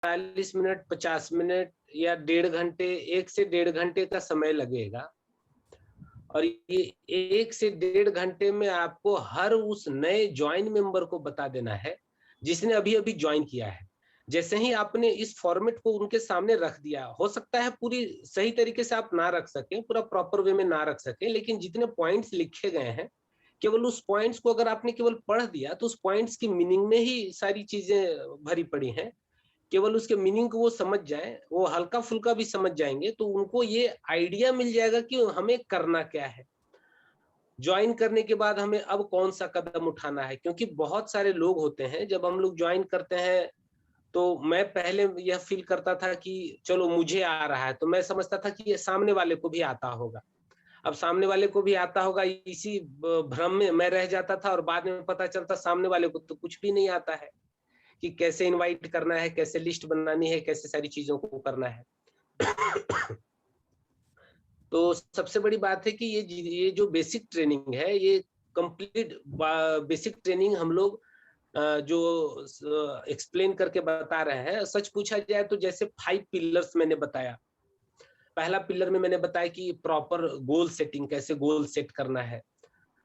45 minute, 50 minute या 1.5 घंटे, 1 से 1.5 घंटे का समय लगेगा। और ये 1 से 1.5 घंटे में आपको हर उस नए ज्वाइन मेंबर को बता देना है जिसने अभी अभी ज्वाइन किया है। जैसे ही आपने इस फॉर्मेट को उनके सामने रख दिया, हो सकता है पूरी सही तरीके से आप ना रख सकें, पूरा प्रॉपर वे में ना रख सकें, लेकिन जितने पॉइंट्स लिखे गए हैं, केवल उस पॉइंट्स को अगर आपने केवल पढ़ दिया तो उस पॉइंट्स की मीनिंग में ही सारी चीजें भरी पड़ी हैं। केवल उसके मीनिंग को वो समझ जाए, वो हल्का फुल्का भी समझ जाएंगे तो उनको ये आइडिया मिल जाएगा कि हमें करना क्या है, ज्वाइन करने के बाद हमें अब कौन सा कदम उठाना है। क्योंकि बहुत सारे लोग होते हैं, जब हम लोग ज्वाइन करते हैं तो मैं पहले यह फील करता था कि चलो मुझे आ रहा है, तो मैं समझता था कि ये सामने वाले को भी आता होगा। अब सामने वाले को भी आता होगा, इसी भ्रम में मैं रह जाता था, और बाद में पता चलता सामने वाले को तो कुछ भी नहीं आता है कि कैसे इनवाइट करना है, कैसे लिस्ट बनानी है, कैसे सारी चीजों को करना है। तो सबसे बड़ी बात है कि ये जो बेसिक ट्रेनिंग है, ये कंप्लीट बेसिक ट्रेनिंग हम लोग जो एक्सप्लेन करके बता रहे हैं। सच पूछा जाए तो जैसे 5 पिलर्स मैंने बताया, पहला पिलर में मैंने बताया कि प्रॉपर गोल सेटिंग, कैसे गोल सेट करना है।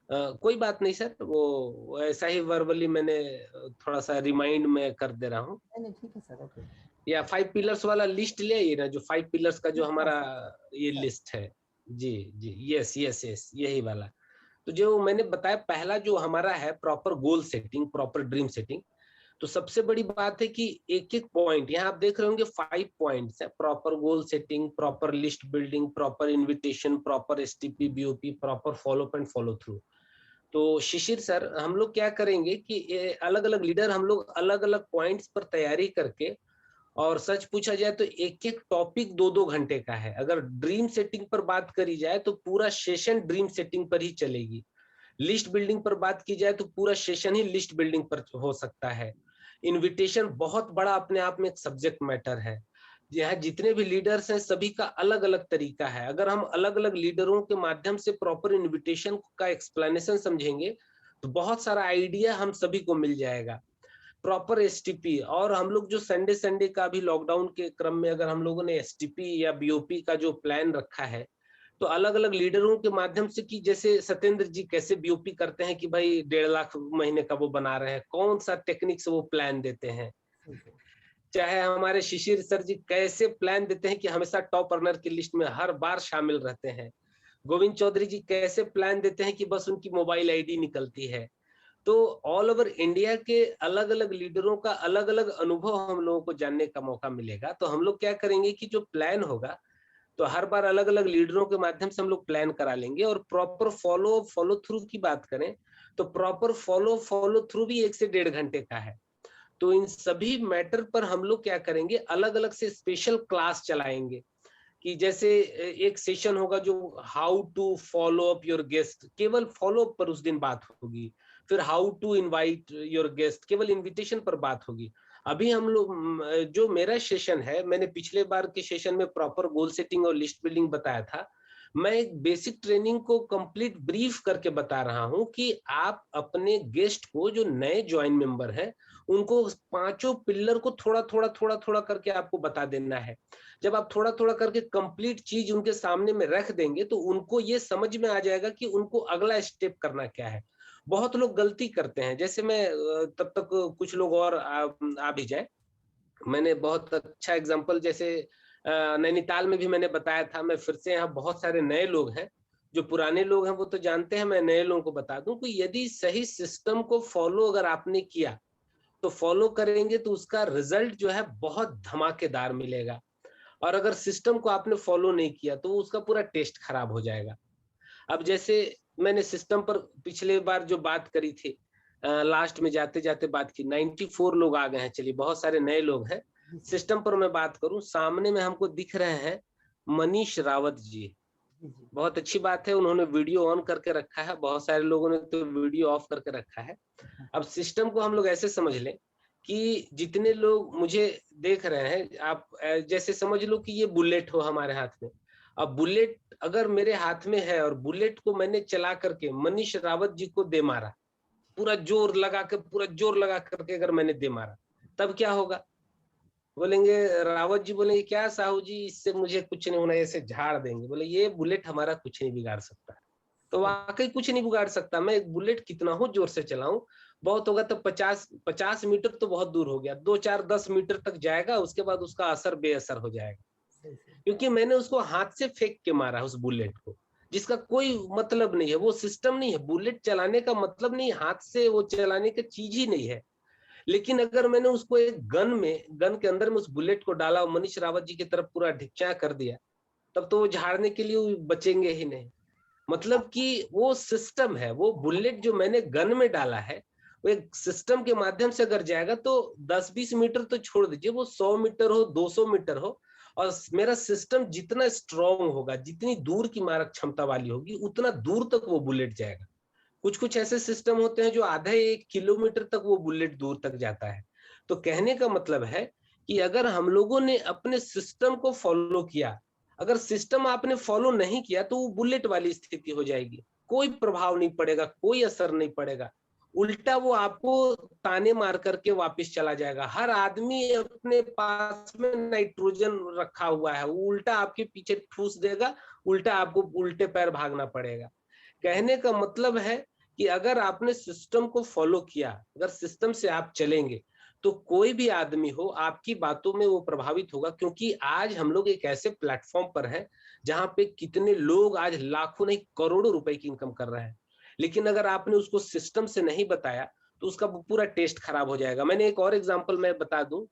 कोई बात नहीं सर, वो ऐसा ही वर्बली मैंने थोड़ा सा रिमाइंड में कर दे रहा हूँ। नहीं ठीक है सर, ओके। या 5 पिलर्स वाला लिस्ट ले आइए ना, जो 5 पिलर्स का जो हमारा ये लिस्ट है। जी जी, यस यस यस, यही वाला। तो जो मैंने बताया, पहला जो हमारा है proper goal setting, proper dream setting. तो सबसे बड़ी बात है कि एक एक पॉइंट, यहाँ आप देख रहे होंगे 5 पॉइंट्स है: proper goal setting, proper list building, proper invitation, proper STP BOP, proper follow up and follow through. तो शिशिर सर, हम लोग क्या करेंगे कि अलग अलग लीडर हम लोग अलग अलग पॉइंट्स पर तैयारी करके, और सच पूछा जाए तो एक एक टॉपिक 2-2 घंटे का है। अगर ड्रीम सेटिंग पर बात करी जाए तो पूरा सेशन ड्रीम सेटिंग पर ही चलेगी। लिस्ट बिल्डिंग पर बात की जाए तो पूरा सेशन ही लिस्ट बिल्डिंग पर हो सकता है। इनविटेशन बहुत बड़ा अपने आप में एक सब्जेक्ट मैटर है। यह जितने भी लीडर्स हैं सभी का अलग अलग तरीका है। अगर हम अलग अलग लीडरों के माध्यम से प्रॉपर इनविटेशन का एक्सप्लेनेशन समझेंगे तो बहुत सारा आइडिया हम सभी को मिल जाएगा। प्रॉपर एसटीपी, और हम लोग जो संडे संडे का भी लॉकडाउन के क्रम में अगर हम लोगों ने एसटीपी या बीओपी का जो प्लान रखा है, तो अलग अलग लीडरों के माध्यम से, कि जैसे सत्येंद्र जी कैसे बीओपी करते हैं कि भाई 1.5 लाख महीने का वो बना रहे हैं, कौन सा टेक्निक से वो प्लान देते हैं। चाहे हमारे शिशिर सर जी कैसे प्लान देते हैं कि हमेशा टॉप अर्नर की लिस्ट में हर बार शामिल रहते हैं। गोविंद चौधरी जी कैसे प्लान देते हैं कि बस उनकी मोबाइल आईडी निकलती है। तो ऑल ओवर इंडिया के अलग अलग लीडरों का अलग अलग अनुभव हम लोगों को जानने का मौका मिलेगा। तो हम लोग क्या करेंगे कि जो प्लान होगा, तो हर बार अलग अलग लीडरों के माध्यम से हम लोग प्लान करा लेंगे। और प्रॉपर फॉलो थ्रू की बात करें तो प्रॉपर फॉलो थ्रू भी 1 से 1.5 घंटे का है। तो इन सभी मैटर पर हम लोग क्या करेंगे, अलग अलग से स्पेशल क्लास चलाएंगे। कि जैसे एक सेशन होगा जो how to follow up your guest, केवल फॉलो अप पर उस दिन बात होगी। फिर how to invite your guest, केवल इनविटेशन पर बात होगी। अभी हम लोग जो मेरा सेशन है, मैंने पिछले बार के सेशन में प्रॉपर गोल सेटिंग और लिस्ट बिल्डिंग बताया था। मैं एक बेसिक ट्रेनिंग को कंप्लीट ब्रीफ करके बता रहा हूं कि आप अपने गेस्ट को, जो नए ज्वाइन मेंबर है, उनको 5 पिलर को थोड़ा थोड़ा थोड़ा थोड़ा करके आपको बता देना है। जब आप थोड़ा थोड़ा करके कंप्लीट चीज उनके सामने में रख देंगे तो उनको ये समझ में आ जाएगा कि उनको अगला स्टेप करना क्या है। बहुत लोग गलती करते हैं, जैसे मैं तब तक कुछ लोग और आ भी जाए। मैंने बहुत अच्छा एग्जांपल, जैसे नैनीताल में भी मैंने बताया था। मैं फिर से, यहाँ बहुत सारे नए लोग हैं, जो पुराने लोग हैं वो तो जानते हैं, मैं नए लोगों को बता दूं कि यदि सही सिस्टम को फॉलो अगर आपने किया, तो फॉलो करेंगे तो उसका रिजल्ट जो है बहुत धमाकेदार मिलेगा। और अगर सिस्टम को आपने फॉलो नहीं किया तो उसका पूरा टेस्ट खराब हो जाएगा। अब जैसे मैंने सिस्टम पर पिछले बार जो बात करी थी, लास्ट में जाते जाते बात की, 94 लोग आ गए हैं। चलिए, बहुत सारे नए लोग हैं। सिस्टम पर मैं बात करूं, सामने में हमको दिख रहे हैं मनीष रावत जी। बहुत अच्छी बात है, उन्होंने वीडियो ऑन करके रखा है। बहुत सारे लोगों ने तो वीडियो ऑफ करके रखा है। अब सिस्टम को हम लोग ऐसे समझ लें कि जितने लोग मुझे देख रहे हैं, आप जैसे समझ लो कि ये बुलेट हो हमारे हाथ में। अब बुलेट अगर मेरे हाथ में है और बुलेट को मैंने चला करके मनीष रावत जी को दे मारा, पूरा जोर लगा करके अगर मैंने दे मारा, तब क्या होगा? बोलेंगे रावत जी, बोलेंगे क्या साहू जी, इससे मुझे कुछ नहीं होना, ऐसे झाड़ देंगे। बोले ये बुलेट हमारा कुछ नहीं बिगाड़ सकता। तो वाकई कुछ नहीं बिगाड़ सकता। मैं एक बुलेट कितना हो जोर से चलाऊं, बहुत होगा तो 50 मीटर तो बहुत दूर हो गया, 2 4 10 मीटर तक जाएगा, उसके बाद उसका असर बेअसर हो जाएगा। क्योंकि मैंने उसको हाथ से फेंक के मारा उस बुलेट को, जिसका कोई मतलब नहीं है, वो सिस्टम नहीं है। बुलेट चलाने का मतलब नहीं, हाथ से वो चलाने का चीज ही नहीं है। लेकिन अगर मैंने उसको एक गन के अंदर में उस बुलेट को डाला और मनीष रावत जी की तरफ पूरा ढिकचा कर दिया, तब तो वो झाड़ने के लिए बचेंगे ही नहीं। मतलब कि वो सिस्टम है, वो बुलेट जो मैंने गन में डाला है, वो एक सिस्टम के माध्यम से अगर जाएगा तो 10 20 मीटर तो छोड़ दीजिए, वो 100 मीटर हो, 200 मीटर हो, और मेरा सिस्टम जितना स्ट्रांग होगा, जितनी दूर की मारक क्षमता वाली होगी, उतना दूर तक वो बुलेट जाएगा। कुछ कुछ ऐसे सिस्टम होते हैं जो आधा 1 किलोमीटर तक वो बुलेट दूर तक जाता है। तो कहने का मतलब है कि अगर हम लोगों ने अपने सिस्टम को फॉलो किया, अगर सिस्टम आपने फॉलो नहीं किया तो वो बुलेट वाली स्थिति हो जाएगी। कोई प्रभाव नहीं पड़ेगा, कोई असर नहीं पड़ेगा, उल्टा वो आपको ताने मार करके वापस चला जाएगा। हर आदमी अपने पास में नाइट्रोजन रखा हुआ है, वो उल्टा आपके पीछे ठूस देगा, उल्टा आपको उल्टे पैर भागना पड़ेगा। कहने का मतलब है कि अगर आपने सिस्टम को फॉलो किया, अगर सिस्टम से आप चलेंगे, तो कोई भी आदमी हो आपकी बातों में वो प्रभावित होगा। क्योंकि आज हम लोग एक ऐसे प्लेटफॉर्म पर हैं जहां पे कितने लोग आज लाखों नहीं करोड़ों रुपए की इनकम कर रहे हैं। लेकिन अगर आपने उसको सिस्टम से नहीं बताया तो उसका पूरा टेस्ट खराब हो जाएगा। मैंने एक और एग्जांपल मैं बता दूं,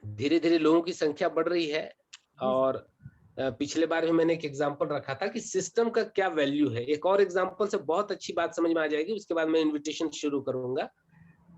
धीरे धीरे लोगों की संख्या बढ़ रही है, और पिछले बार भी मैंने एक एग्जांपल रखा था कि सिस्टम का क्या वैल्यू है। एक और एग्जांपल से बहुत अच्छी बात समझ में आ जाएगी, उसके बाद मैं इनविटेशन शुरू करूंगा।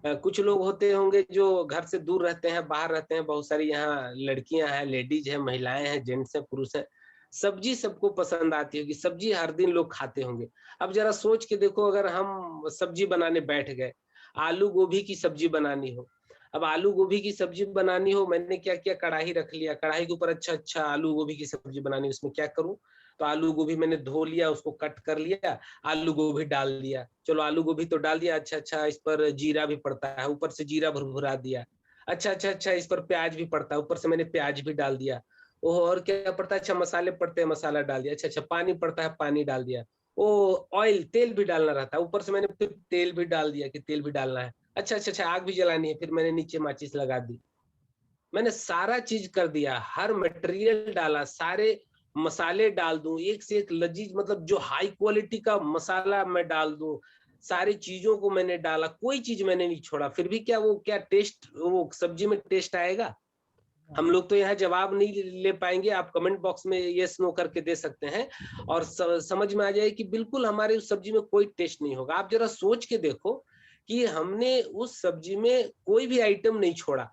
कुछ लोग होते होंगे जो घर से दूर रहते हैं, बाहर रहते हैं, बहुत सारी यहाँ लड़कियां हैं, लेडीज हैं, महिलाएं हैं, जेंट्स हैं, पुरुष हैं। सब्जी सबको पसंद आती होगी, सब्जी हर दिन लोग खाते होंगे। अब जरा सोच के देखो, अगर हम सब्जी बनाने बैठ गए, आलू गोभी की सब्जी बनानी हो। अब आलू गोभी की सब्जी बनानी हो, मैंने क्या किया, कढ़ाई रख लिया, कढ़ाई के ऊपर अच्छा अच्छा आलू गोभी की सब्जी बनानी, उसमें क्या करूं, तो आलू गोभी मैंने धो लिया, उसको कट कर लिया, आलू गोभी डाल दिया। चलो आलू गोभी तो डाल दिया, अच्छा अच्छा इस पर जीरा भी पड़ता है, ऊपर से जीरा भुरभुरा दिया। अच्छा अच्छा अच्छा इस पर प्याज भी पड़ता है, ऊपर से मैंने प्याज भी डाल दिया। ओह और क्या पड़ता है, अच्छा मसाले पड़ते हैं, मसाला डाल दिया। अच्छा अच्छा पानी पड़ता है, पानी डाल दिया। ओ ऑयल, तेल भी डालना रहता है, ऊपर से मैंने फिर तेल भी डाल दिया कि तेल भी डालना है। अच्छा अच्छा अच्छा आग भी जलानी है, फिर मैंने नीचे माचिस लगा दी। मैंने सारा चीज कर दिया, हर मटेरियल डाला, सारे मसाले डाल दूं, एक से एक लजीज, मतलब जो हाई क्वालिटी का मसाला मैं डाल दूं, सारी चीजों को मैंने डाला, कोई चीज मैंने नहीं छोड़ा। फिर भी क्या वो, क्या टेस्ट, वो सब्जी में टेस्ट आएगा? हम लोग तो यहाँ जवाब नहीं ले पाएंगे, आप कमेंट बॉक्स में यस नो करके दे सकते हैं, और समझ में आ जाए कि बिल्कुल हमारे उस सब्जी में कोई टेस्ट नहीं होगा। आप जरा सोच के देखो कि हमने उस सब्जी में कोई भी आइटम नहीं छोड़ा,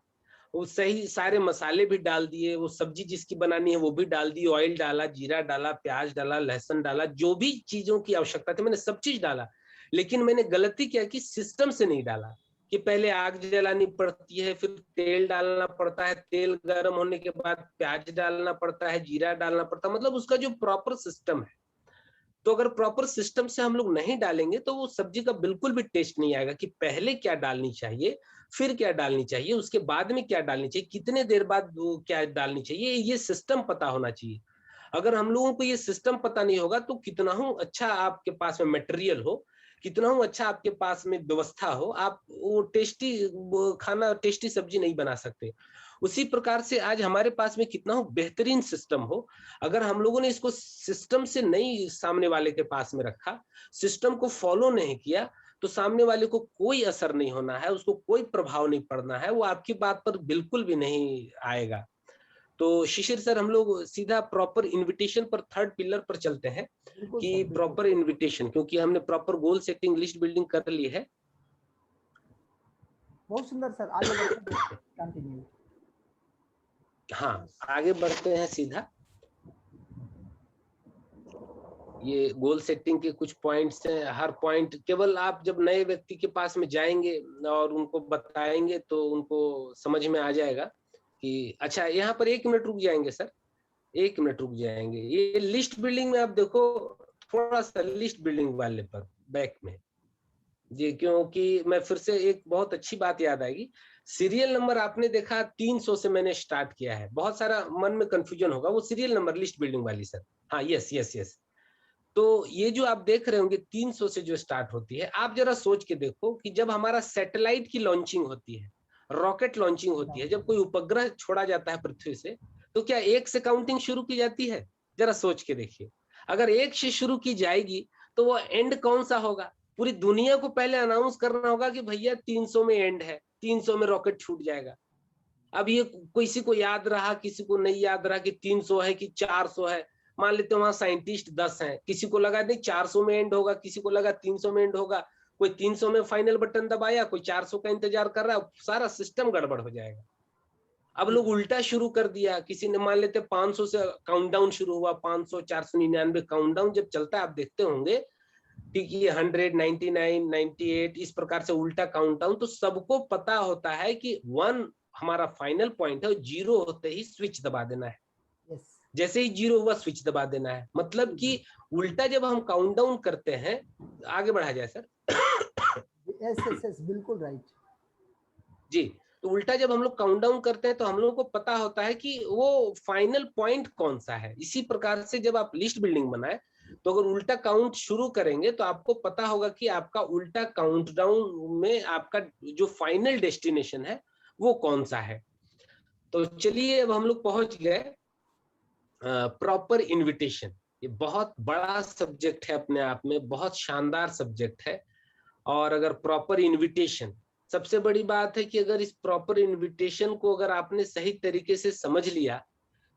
वो सही सारे मसाले भी डाल दिए, वो सब्जी जिसकी बनानी है वो भी डाल दी, ऑयल डाला, जीरा डाला, प्याज डाला, लहसुन डाला, जो भी चीजों की आवश्यकता थी मैंने सब चीज डाला। लेकिन मैंने गलती क्या की, सिस्टम से नहीं डाला, कि पहले आग जलानी पड़ती है, फिर तेल डालना पड़ता है, तेल गर्म होने के बाद प्याज डालना पड़ता है, जीरा डालना पड़ता है, मतलब उसका जो प्रॉपर सिस्टम है। तो अगर प्रॉपर सिस्टम से हम लोग नहीं डालेंगे तो वो सब्जी का बिल्कुल भी टेस्ट नहीं आएगा, कि पहले क्या डालनी चाहिए, फिर क्या डालनी चाहिए, उसके बाद में क्या डालनी चाहिए, कितने देर बाद वो क्या डालनी चाहिए, ये सिस्टम पता होना चाहिए। अगर हम लोगों को ये सिस्टम पता नहीं होगा तो कितना हूँ अच्छा आपके पास में मटेरियल हो, कितना हूँ अच्छा आपके पास में व्यवस्था हो, आप वो टेस्टी खाना, टेस्टी सब्जी नहीं बना सकते। उसी प्रकार से आज हमारे पास में कितना हो बेहतरीन सिस्टम हो, अगर हम लोगों ने इसको सिस्टम से नहीं सामने वाले के पास में रखा, सिस्टम को फॉलो नहीं किया, तो सामने वाले को कोई असर नहीं होना है, उसको कोई प्रभाव नहीं पड़ना है, वो आपकी बात पर बिल्कुल भी नहीं आएगा। तो शिशिर सर, हम लोग सीधा प्रॉपर इनविटेशन पर, थर्ड पिलर पर चलते हैं, बिल्कुल कि सर, बिल्कुल। प्रॉपर इनविटेशन, क्योंकि हमने proper goal setting, list building कर ली है। बहुत सुंदर सर, आगे बढ़ते हैं, कंटिन्यू। हाँ आगे बढ़ते हैं सीधा। ये गोल सेटिंग के कुछ पॉइंट्स हैं, हर पॉइंट केवल आप जब नए व्यक्ति के पास में जाएंगे और उनको बताएंगे तो उनको समझ में आ जाएगा कि अच्छा, यहाँ पर 1 मिनट रुक जाएंगे सर, 1 मिनट रुक जाएंगे। ये लिस्ट बिल्डिंग में आप देखो, थोड़ा सा लिस्ट बिल्डिंग वाले पर बैक में जी, क्योंकि मैं फिर से एक बहुत अच्छी बात याद आएगी। सीरियल नंबर आपने देखा 300 से मैंने स्टार्ट किया है, बहुत सारा मन में कंफ्यूजन होगा, वो सीरियल नंबर लिस्ट बिल्डिंग वाली सर। हाँ, यस यस यस। तो ये जो आप देख रहे होंगे 300 से जो स्टार्ट होती है, आप जरा सोच के देखो कि जब हमारा सैटेलाइट की लॉन्चिंग होती है, रॉकेट लॉन्चिंग होती है, जब कोई उपग्रह छोड़ा जाता है पृथ्वी से, तो क्या 1 से काउंटिंग शुरू की जाती है? जरा सोच के देखिए। अगर 1 से शुरू की जाएगी तो वो एंड कौन सा होगा? पूरी दुनिया को पहले अनाउंस करना होगा कि भैया 300 में एंड है, 300 में रॉकेट छूट जाएगा। अब ये किसी को याद रहा, किसी को नहीं याद रहा कि 300 है कि 400 है। मान लेते हैं वहां साइंटिस्ट 10 हैं, किसी को लगा नहीं 400 में एंड होगा, किसी को लगा 300 में एंड होगा, कोई 300 में फाइनल बटन दबाया, कोई 400 का इंतजार कर रहा है, सारा सिस्टम गड़बड़ हो जाएगा। अब लोग उल्टा शुरू कर दिया, किसी ने मान लेते 500 से काउंटडाउन शुरू हुआ, 500 499 काउंटडाउन जब चलता है आप देखते होंगे, ठीक है, 100 99 98 इस प्रकार से उल्टा काउंटडाउन, तो सबको पता होता है कि 1 हमारा फाइनल पॉइंट है, 0 होते ही स्विच दबा देना है। यस जैसे ही 0 हुआ स्विच दबा देना है, मतलब कि उल्टा जब हम काउंटडाउन करते हैं, आगे बढ़ा जाए सर। यस यस यस, बिल्कुल राइट। जी, तो उल्टा जब हम लोग काउंटडाउन करते हैं तो हम लोगों को पता होता है कि वो फाइनल पॉइंट कौन सा है। इसी प्रकार से जब आप लिस्ट बिल्डिंग बनाए तो अगर उल्टा काउंट शुरू करेंगे तो आपको पता होगा कि आपका उल्टा काउंटडाउन में आपका जो फाइनल डेस्टिनेशन है वो कौन सा है। तो चलिए अब हम लोग पहुंच गए प्रॉपर इनविटेशन। ये बहुत बड़ा सब्जेक्ट है अपने आप में, बहुत शानदार सब्जेक्ट है। और अगर प्रॉपर इनविटेशन, सबसे बड़ी बात है कि अगर इस प्रॉपर इनविटेशन को अगर आपने सही तरीके से समझ लिया,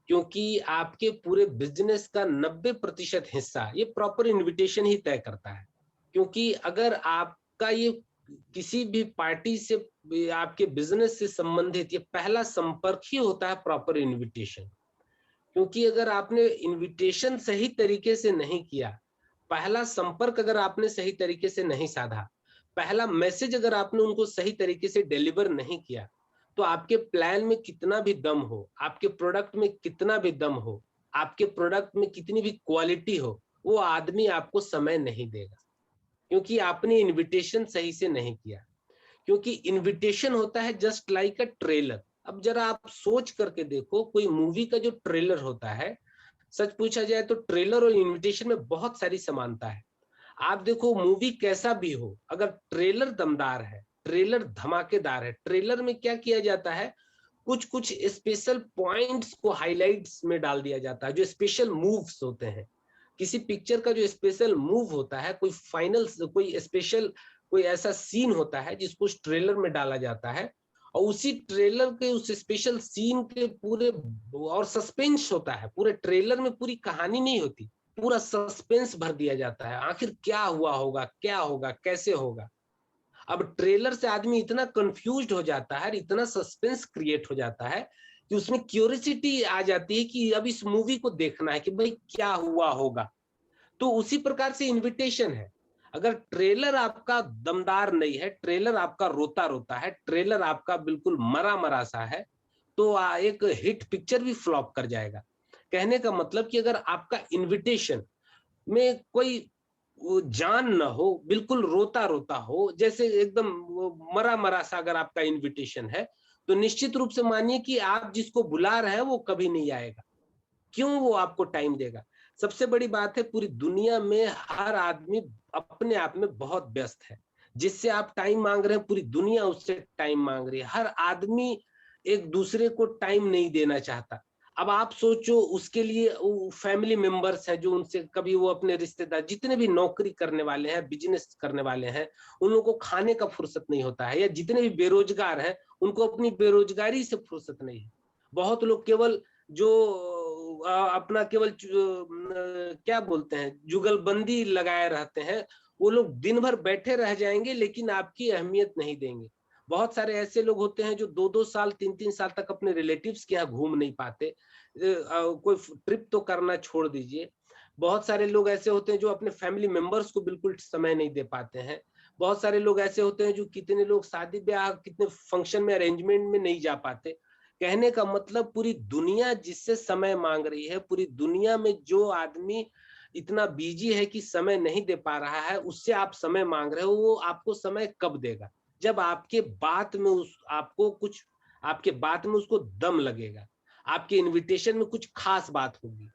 क्योंकि आपके पूरे बिजनेस का 90% हिस्सा ये प्रॉपर इनविटेशन ही तय करता है। क्योंकि अगर आपका ये किसी भी पार्टी से, आपके बिजनेस से संबंधित ये पहला संपर्क ही होता है प्रॉपर इनविटेशन। क्योंकि अगर आपने इनविटेशन सही तरीके से नहीं किया, पहला संपर्क अगर आपने सही तरीके से नहीं साधा, पहला मैसेज अगर आपने उनको सही तरीके से डिलीवर नहीं किया, तो आपके प्लान में कितना भी दम हो, आपके प्रोडक्ट में कितना भी दम हो, आपके प्रोडक्ट में कितनी भी क्वालिटी हो, वो आदमी आपको समय नहीं देगा, क्योंकि आपने इनविटेशन सही से नहीं किया। क्योंकि इनविटेशन होता है जस्ट लाइक अ ट्रेलर। अब जरा आप सोच करके देखो, कोई मूवी का जो ट्रेलर होता है, सच पूछा जाए तो ट्रेलर और इनविटेशन में बहुत सारी समानता है। आप देखो मूवी कैसा भी हो, अगर ट्रेलर दमदार है, ट्रेलर धमाकेदार है, ट्रेलर में क्या किया जाता है, कुछ कुछ स्पेशल पॉइंट्स को हाइलाइट्स में डाल दिया जाता है, जो स्पेशल मूव्स होते हैं। किसी पिक्चर का जो स्पेशल मूव होता है, कोई फाइनल, कोई स्पेशल, कोई ऐसा सीन होता है जिसको उस ट्रेलर में डाला जाता है, और उसी ट्रेलर के उस स्पेशल सीन के पूरे, और सस्पेंस होता है पूरे ट्रेलर में, पूरी कहानी नहीं होती, पूरा सस्पेंस भर दिया जाता है, आखिर क्या हुआ होगा, क्या होगा, कैसे होगा। अब ट्रेलर से आदमी इतना कंफ्यूज्ड हो जाता है, इतना सस्पेंस क्रिएट हो जाता है कि उसमें क्यूरियोसिटी आ जाती है कि अब इस मूवी को देखना है कि भाई क्या हुआ होगा। तो उसी प्रकार से इनविटेशन है। अगर ट्रेलर आपका दमदार नहीं है, ट्रेलर आपका रोता रोता है, ट्रेलर आपका बिल्कुल मरा मरा सा है, तो एक हिट पिक्चर भी फ्लॉप कर जाएगा। कहने का मतलब कि अगर आपका इनविटेशन में कोई वो जान ना हो, बिल्कुल रोता रोता हो, जैसे एकदम मरा मरा सा अगर आपका इनविटेशन है, तो निश्चित रूप से मानिए कि आप जिसको बुला रहे हैं वो कभी नहीं आएगा। क्यों वो आपको टाइम देगा? सबसे बड़ी बात है, पूरी दुनिया में हर आदमी अपने आप में बहुत व्यस्त है। जिससे आप टाइम मांग रहे हैं, पूरी दुनिया उससे टाइम मांग रही है। हर आदमी एक दूसरे को टाइम नहीं देना चाहता। अब आप सोचो, उसके लिए फैमिली मेंबर्स हैं जो उनसे, कभी वो अपने रिश्तेदार, जितने भी नौकरी करने वाले हैं, बिजनेस करने वाले हैं, उन लोगों को खाने का फुर्सत नहीं होता है, या जितने भी बेरोजगार हैं उनको अपनी बेरोजगारी से फुर्सत नहीं है। बहुत लोग केवल जो अपना केवल क्या बोलते हैं, जुगलबंदी लगाए रहते हैं, वो लोग दिन भर बैठे रह जाएंगे लेकिन आपकी अहमियत नहीं देंगे। बहुत सारे ऐसे लोग होते हैं जो 2-2 साल 3-3 साल तक अपने रिलेटिव्स के यहाँ घूम नहीं पाते, कोई ट्रिप तो करना छोड़ दीजिए। बहुत सारे लोग ऐसे होते हैं जो अपने फैमिली मेंबर्स को बिल्कुल समय नहीं दे पाते हैं। बहुत सारे लोग ऐसे होते हैं जो, कितने लोग शादी ब्याह, कितने फंक्शन में, अरेंजमेंट में नहीं जा पाते। कहने का मतलब पूरी दुनिया जिससे समय मांग रही है, पूरी दुनिया में जो आदमी इतना बिजी है कि समय नहीं दे पा रहा है, उससे आप समय मांग रहे हो, वो आपको समय कब देगा? जब आपके बात में आपके बात में उसको दम लगेगा, आपके इनविटेशन में कुछ खास बात होगी,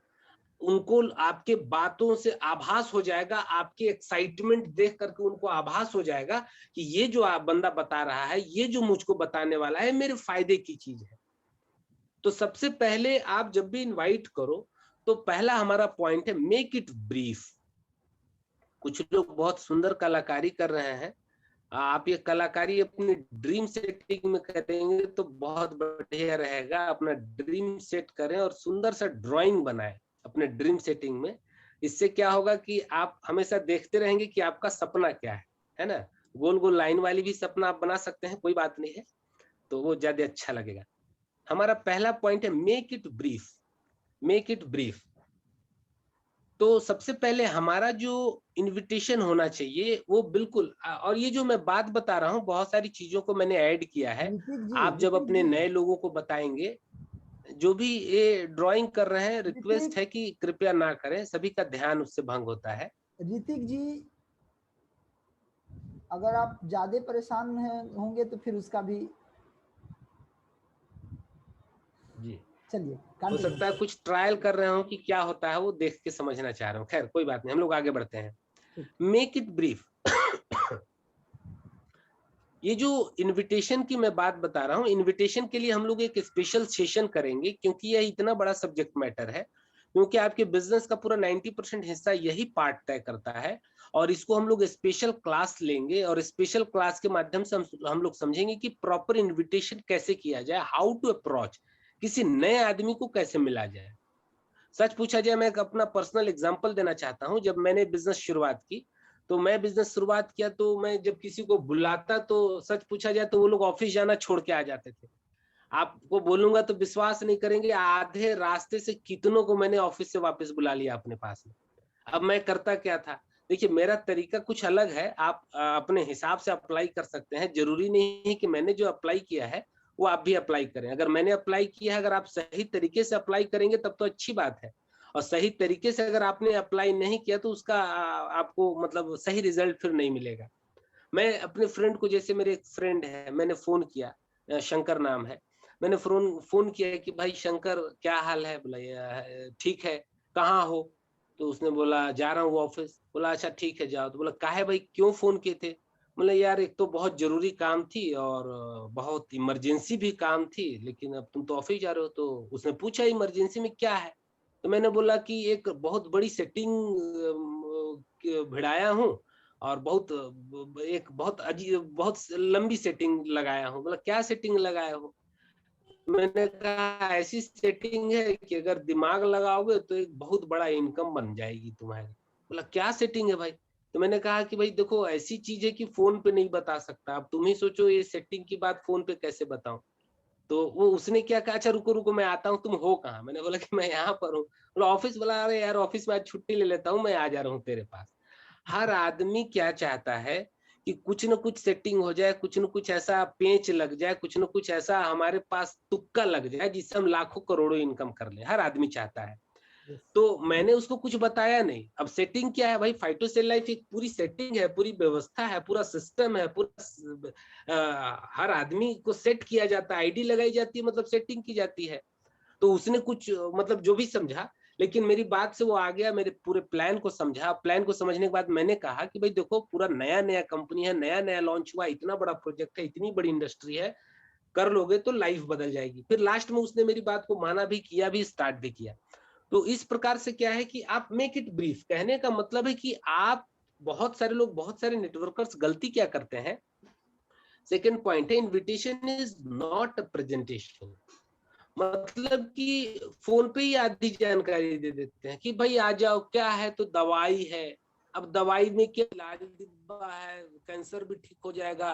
उनको आपके बातों से आभास हो जाएगा, आपके एक्साइटमेंट देख करके उनको आभास हो जाएगा कि ये जो आप बंदा बता रहा है, ये जो मुझको बताने वाला है मेरे फायदे की चीज है। तो सबसे पहले आप जब भी इनवाइट करो तो पहला हमारा पॉइंट है मेक इट ब्रीफ। कुछ लोग बहुत सुंदर कलाकारी कर रहे हैं, आप ये कलाकारी अपनी ड्रीम सेटिंग में करेंगे तो बहुत बढ़िया रहेगा। अपना ड्रीम सेट करें और सुंदर सा ड्राइंग बनाएं अपने ड्रीम सेटिंग में। इससे क्या होगा कि आप हमेशा देखते रहेंगे कि आपका सपना क्या है ना। गोल गोल लाइन वाली भी सपना आप बना सकते हैं, कोई बात नहीं है, तो वो ज्यादा अच्छा लगेगा। हमारा पहला पॉइंट है make it brief, make it brief. तो सबसे पहले हमारा जो इनविटेशन होना चाहिए वो बिल्कुल, और ये जो मैं बात बता रहा हूँ बहुत सारी चीजों को मैंने ऐड किया है। आप जब अपने नए लोगों को बताएंगे, जो भी ये ड्राइंग कर रहे हैं, रिक्वेस्ट है कि कृपया ना करें, सभी का ध्यान उससे भंग होता है। ऋतिक जी, अगर आप ज्यादा परेशान होंगे तो फिर उसका भी जी चलिए, हो सकता है कुछ ट्रायल कर रहे हो कि क्या होता है, वो देख के समझना चाह रहा हूँ। खैर कोई बात नहीं, हम लोग आगे बढ़ते हैं। Make it brief. ये जो इनविटेशन की मैं बात बता रहा हूँ, इनविटेशन के लिए हम लोग एक स्पेशल सेशन करेंगे, क्योंकि यह इतना बड़ा सब्जेक्ट मैटर है, क्योंकि आपके बिजनेस का पूरा 90% हिस्सा यही पार्ट तय करता है। और इसको हम लोग स्पेशल क्लास लेंगे, और स्पेशल क्लास के माध्यम से हम लोग समझेंगे कि प्रॉपर इनविटेशन कैसे किया जाए, हाउ टू अप्रोच, किसी नए आदमी को कैसे मिला जाए। सच पूछा जाए, मैं एक अपना पर्सनल एग्जांपल देना चाहता हूँ। जब मैंने बिजनेस शुरुआत की, तो मैं बिजनेस शुरुआत किया तो मैं जब किसी को बुलाता तो सच पूछा जाए तो वो लोग ऑफिस जाना छोड़ के आ जाते थे। आपको बोलूंगा तो विश्वास नहीं करेंगे, आधे रास्ते से कितनों को मैंने ऑफिस से वापस बुला लिया अपने पास में। अब मैं करता क्या था, देखिए मेरा तरीका कुछ अलग है, आप अपने हिसाब से अप्लाई कर सकते हैं। जरूरी नहीं है कि मैंने जो अप्लाई किया है वो आप भी अप्लाई करें। अगर मैंने अप्लाई किया है, अगर आप सही तरीके से अप्लाई करेंगे तब तो अच्छी बात है, और सही तरीके से अगर आपने अप्लाई नहीं किया तो उसका आपको मतलब सही रिजल्ट फिर नहीं मिलेगा। मैं अपने फ्रेंड को, जैसे मेरे एक फ्रेंड है, मैंने फोन किया, शंकर नाम है, मैंने फोन किया कि भाई शंकर क्या हाल है, बोला ठीक है, कहाँ हो? तो उसने बोला जा रहा हूँ ऑफिस। बोला अच्छा ठीक है जाओ। तो बोला काहे भाई, क्यों फोन किए थे? बोला यार एक तो बहुत जरूरी काम थी और बहुत इमरजेंसी भी काम थी, लेकिन अब तुम तो ऑफिस जा रहे हो। तो उसने पूछा इमरजेंसी में क्या है? तो मैंने बोला कि एक बहुत बड़ी सेटिंग भिड़ाया हूँ, और एक बहुत अजीब, बहुत लंबी सेटिंग लगाया हूँ। बोला क्या सेटिंग लगाया हो? मैंने कहा ऐसी सेटिंग है कि अगर दिमाग लगाओगे तो एक बहुत बड़ा इनकम बन जाएगी तुम्हारी। बोला क्या सेटिंग है भाई? तो मैंने कहा कि भाई देखो ऐसी चीज है कि फोन पे नहीं बता सकता, अब तुम ही सोचो ये सेटिंग की बात फोन पे कैसे बताऊं। तो वो उसने क्या कहा, अच्छा रुको रुको मैं आता हूँ, तुम हो कहाँ? मैंने बोला कि मैं यहाँ पर हूँ। बोला ऑफिस? बोला अरे यार ऑफिस में आज छुट्टी ले लेता हूँ, मैं आ जा रहा हूँ तेरे पास। हर आदमी क्या चाहता है कि कुछ न कुछ सेटिंग हो जाए, कुछ न कुछ ऐसा पेंच लग जाए, कुछ न कुछ ऐसा हमारे पास तुक्का लग जाए जिससे हम लाखों करोड़ों इनकम कर ले। हर आदमी चाहता है। तो मैंने उसको कुछ बताया नहीं। अब सेटिंग क्या है भाई? फाइटोसेल लाइफ एक पूरी सेटिंग है, पूरी व्यवस्था है, पूरा सिस्टम है, हर आदमी को सेट किया जाता है, आईडी लगाई जाती है, मतलब सेटिंग की जाती है। तो उसने कुछ मतलब जो भी समझा, लेकिन मेरी बात से वो आ गया, मेरे पूरे प्लान को समझा। प्लान को समझने के बाद मैंने कहा कि भाई देखो पूरा नया नया कंपनी है, नया नया लॉन्च हुआ, इतना बड़ा प्रोजेक्ट है, इतनी बड़ी इंडस्ट्री है, कर लोगे तो लाइफ बदल जाएगी। फिर लास्ट में उसने मेरी बात को माना भी, किया भी, स्टार्ट भी किया। तो इस प्रकार से क्या है कि आप मेक इट ब्रीफ, कहने का मतलब है कि आप, बहुत सारे लोग, बहुत सारे नेटवर्कर्स गलती क्या करते हैं, सेकेंड पॉइंट है, invitation is not a presentation. मतलब कि फोन पे ही आधी जानकारी दे देते हैं कि भाई आ जाओ, क्या है तो दवाई है। अब दवाई में क्या इलाज डिब्बा है, कैंसर भी ठीक हो जाएगा,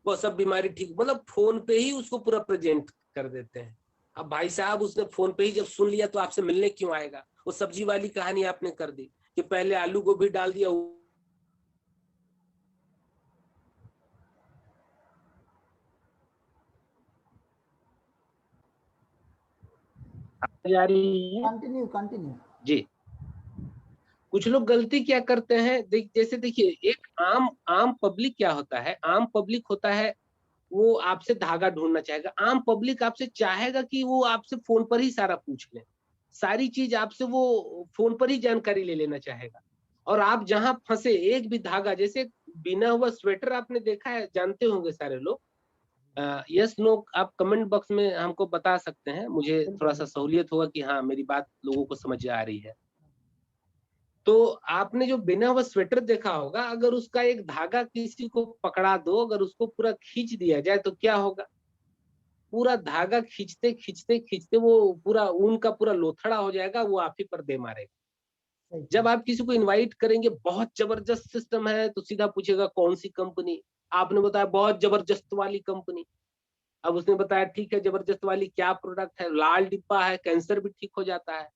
वो सब बीमारी ठीक, मतलब फोन पे ही उसको पूरा प्रेजेंट कर देते हैं। अब भाई साहब उसने फोन पे ही जब सुन लिया तो आपसे मिलने क्यों आएगा? वो सब्जी वाली कहानी आपने कर दी कि पहले आलू गोभी डाल दिया, जा रही है कंटिन्यू कंटिन्यू। जी। कुछ लोग गलती क्या करते हैं, जैसे देखिए एक आम आम पब्लिक क्या होता है, आम पब्लिक होता है वो आपसे धागा ढूंढना चाहेगा। आम पब्लिक आपसे चाहेगा कि वो आपसे फोन पर ही सारा पूछ ले, सारी चीज आपसे वो फोन पर ही जानकारी ले लेना चाहेगा। और आप जहां फंसे एक भी धागा, जैसे बिना हुआ स्वेटर आपने देखा है, जानते होंगे सारे लोग। यस नो आप कमेंट बॉक्स में हमको बता सकते हैं, मुझे थोड़ा बिल्कुल सा बिल्कुल। सहूलियत होगा कि हाँ मेरी बात लोगों को समझ आ रही है। तो आपने जो बिना हुआ स्वेटर देखा होगा, अगर उसका एक धागा किसी को पकड़ा दो, अगर उसको पूरा खींच दिया जाए तो क्या होगा? पूरा धागा खींचते खींचते खींचते वो पूरा ऊन का पूरा लोथड़ा हो जाएगा, वो आप ही पर दे मारेगा। सही जब कहा। आप किसी को इनवाइट करेंगे, बहुत जबरदस्त सिस्टम है, तो सीधा पूछेगा कौन सी कंपनी? आपने बताया बहुत जबरदस्त वाली कंपनी। अब उसने बताया ठीक है, जबरदस्त वाली क्या प्रोडक्ट है? लाल डिब्बा है, कैंसर भी ठीक हो जाता है।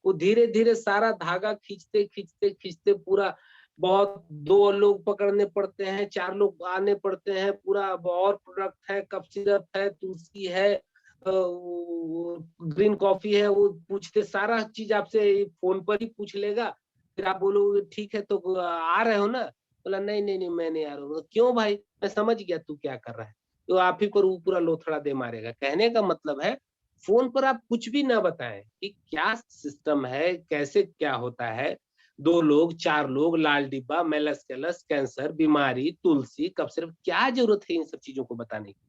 वो धीरे धीरे सारा धागा खींचते खींचते खींचते पूरा, बहुत 2 लोग पकड़ने पड़ते हैं, 4 लोग आने पड़ते हैं, पूरा और प्रोडक्ट है, कफ सिरप है, तुलसी है, ग्रीन कॉफी है, वो पूछते सारा चीज आपसे फोन पर ही पूछ लेगा। फिर आप बोलोगे ठीक है, तो आ रहे हो ना? बोला नहीं नहीं नहीं मैं नहीं आ रहा हूँ। क्यों भाई? मैं समझ गया तू क्या कर रहा है। तो आप ही पर वो पूरा लोथड़ा दे मारेगा। कहने का मतलब है, फोन पर आप कुछ भी ना बताएं कि क्या सिस्टम है, कैसे क्या होता है, 2 लोग 4 लोग, लाल डिब्बा, मेलस कैंसर, बीमारी, तुलसी, कब सिर्फ, क्या जरूरत है इन सब चीजों को बताने की?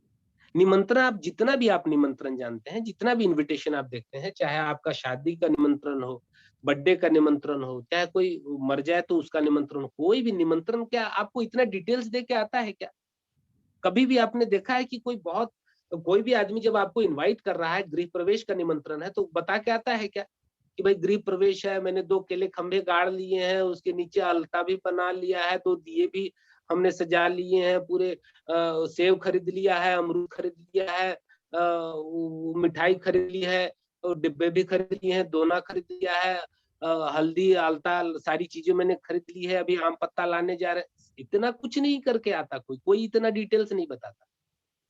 निमंत्रण आप जितना भी आप निमंत्रण जानते हैं, जितना भी इनविटेशन आप देखते हैं, चाहे आपका शादी का निमंत्रण हो, बर्थडे का निमंत्रण हो, चाहे कोई मर जाए तो उसका निमंत्रण हो, कोई भी निमंत्रण क्या आपको इतना डिटेल्स दे के आता है क्या? कभी भी आपने देखा है कि कोई भी आदमी जब आपको इनवाइट कर रहा है, गृह प्रवेश का निमंत्रण है, तो बता के आता है क्या कि भाई गृह प्रवेश है, मैंने 2 केले खंभे गाड़ लिए हैं, उसके नीचे अलता भी बना लिया है, 2 दिए भी हमने सजा लिए हैं, पूरे सेब खरीद लिया है, अमरूद खरीद लिया है, मिठाई खरीद ली है, और डिब्बे भी खरीद लिए हैं, दोना खरीद लिया है, हल्दी अलता सारी चीजें मैंने खरीद ली है, अभी आम पत्ता लाने जा रहे हैं। इतना कुछ नहीं करके आता, कोई इतना डिटेल्स नहीं बताता।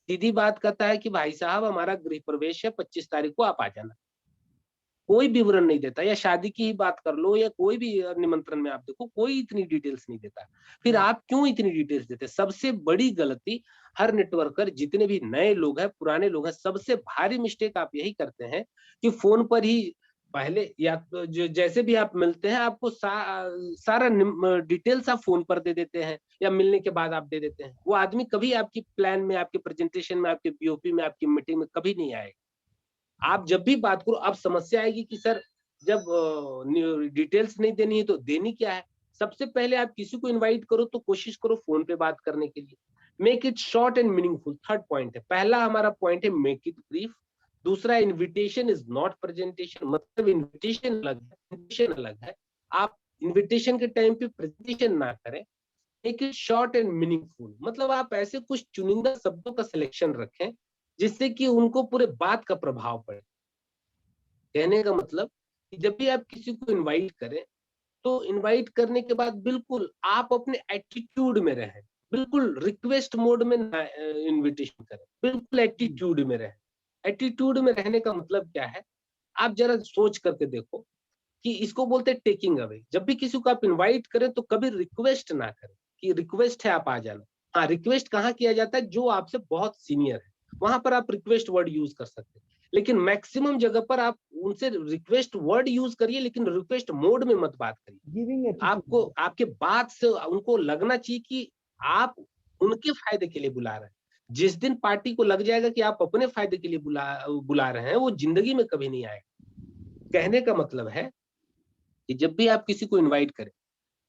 सीधी बात कहता है कि भाई साहब हमारा गृह प्रवेश है, 25 तारीख को आप आ जाना। कोई विवरण नहीं देता, या शादी की ही बात कर लो या कोई भी निमंत्रण में आप देखो, कोई इतनी डिटेल्स नहीं देता। फिर बिल्कुल। आप क्यों इतनी डिटेल्स देते? सबसे बड़ी गलती हर नेटवर्कर, जितने भी नए लोग हैं, पुराने लोग हैं, सबसे भारी मिस्टेक आप यही करते हैं कि फोन पर ही पहले, या तो जो जैसे भी आप मिलते हैं आपको सारा डिटेल्स आप फोन पर दे देते हैं, या मिलने के बाद आप दे देते हैं। वो आदमी कभी आपकी प्लान में, आपके प्रेजेंटेशन में, आपके बीओपी में, आपकी मीटिंग में कभी नहीं आएगा। आप जब भी बात करो, अब समस्या आएगी कि सर जब डिटेल्स नहीं देनी है तो देनी क्या है? सबसे पहले आप किसी को इनवाइट करो तो कोशिश करो फोन पे बात करने के लिए। Make it short and meaningful, third point है। पहला हमारा पॉइंट है मेक इट ब्रीफ। दूसरा, इनविटेशन इज नॉट प्रेजेंटेशन, मतलब इनविटेशन अलग है, presentation अलग है। आप इनविटेशन के टाइम पे प्रेजेंटेशन ना करें। Make it short and meaningful, मतलब आप ऐसे कुछ चुनिंदा शब्दों का सिलेक्शन रखें जिससे कि उनको पूरे बात का प्रभाव पड़े। कहने का मतलब कि जब भी आप किसी को इनवाइट करें, तो इनवाइट करने के बाद बिल्कुल आप अपने एटीट्यूड में रहें। बिल्कुल रिक्वेस्ट मोड में ना इनविटेशन करें, बिल्कुल जी। एटीट्यूड में रहें। एटीट्यूड में रहने का मतलब क्या है? आप जरा सोच करके देखो कि इसको बोलते हैं टेकिंग अवे। जब भी किसी को आप इनवाइट करें तो कभी रिक्वेस्ट ना करें कि रिक्वेस्ट है आप आ जाना। हाँ, रिक्वेस्ट कहाँ किया जाता है? जो आपसे बहुत सीनियर है, वहां पर आप रिक्वेस्ट वर्ड यूज कर सकते हैं। लेकिन मैक्सिमम जगह पर आप उनसे रिक्वेस्ट वर्ड यूज करिए, लेकिन रिक्वेस्ट मोड में मत बात करिए। गिविंग आपको एटीट्यूड। आपके बात से उनको लगना चाहिए कि आप उनके फायदे के लिए बुला रहे हैं। जिस दिन पार्टी को लग जाएगा कि आप अपने फायदे के लिए बुला बुला रहे हैं, वो जिंदगी में कभी नहीं आएगा। कहने का मतलब है कि जब भी आप किसी को इनवाइट करें,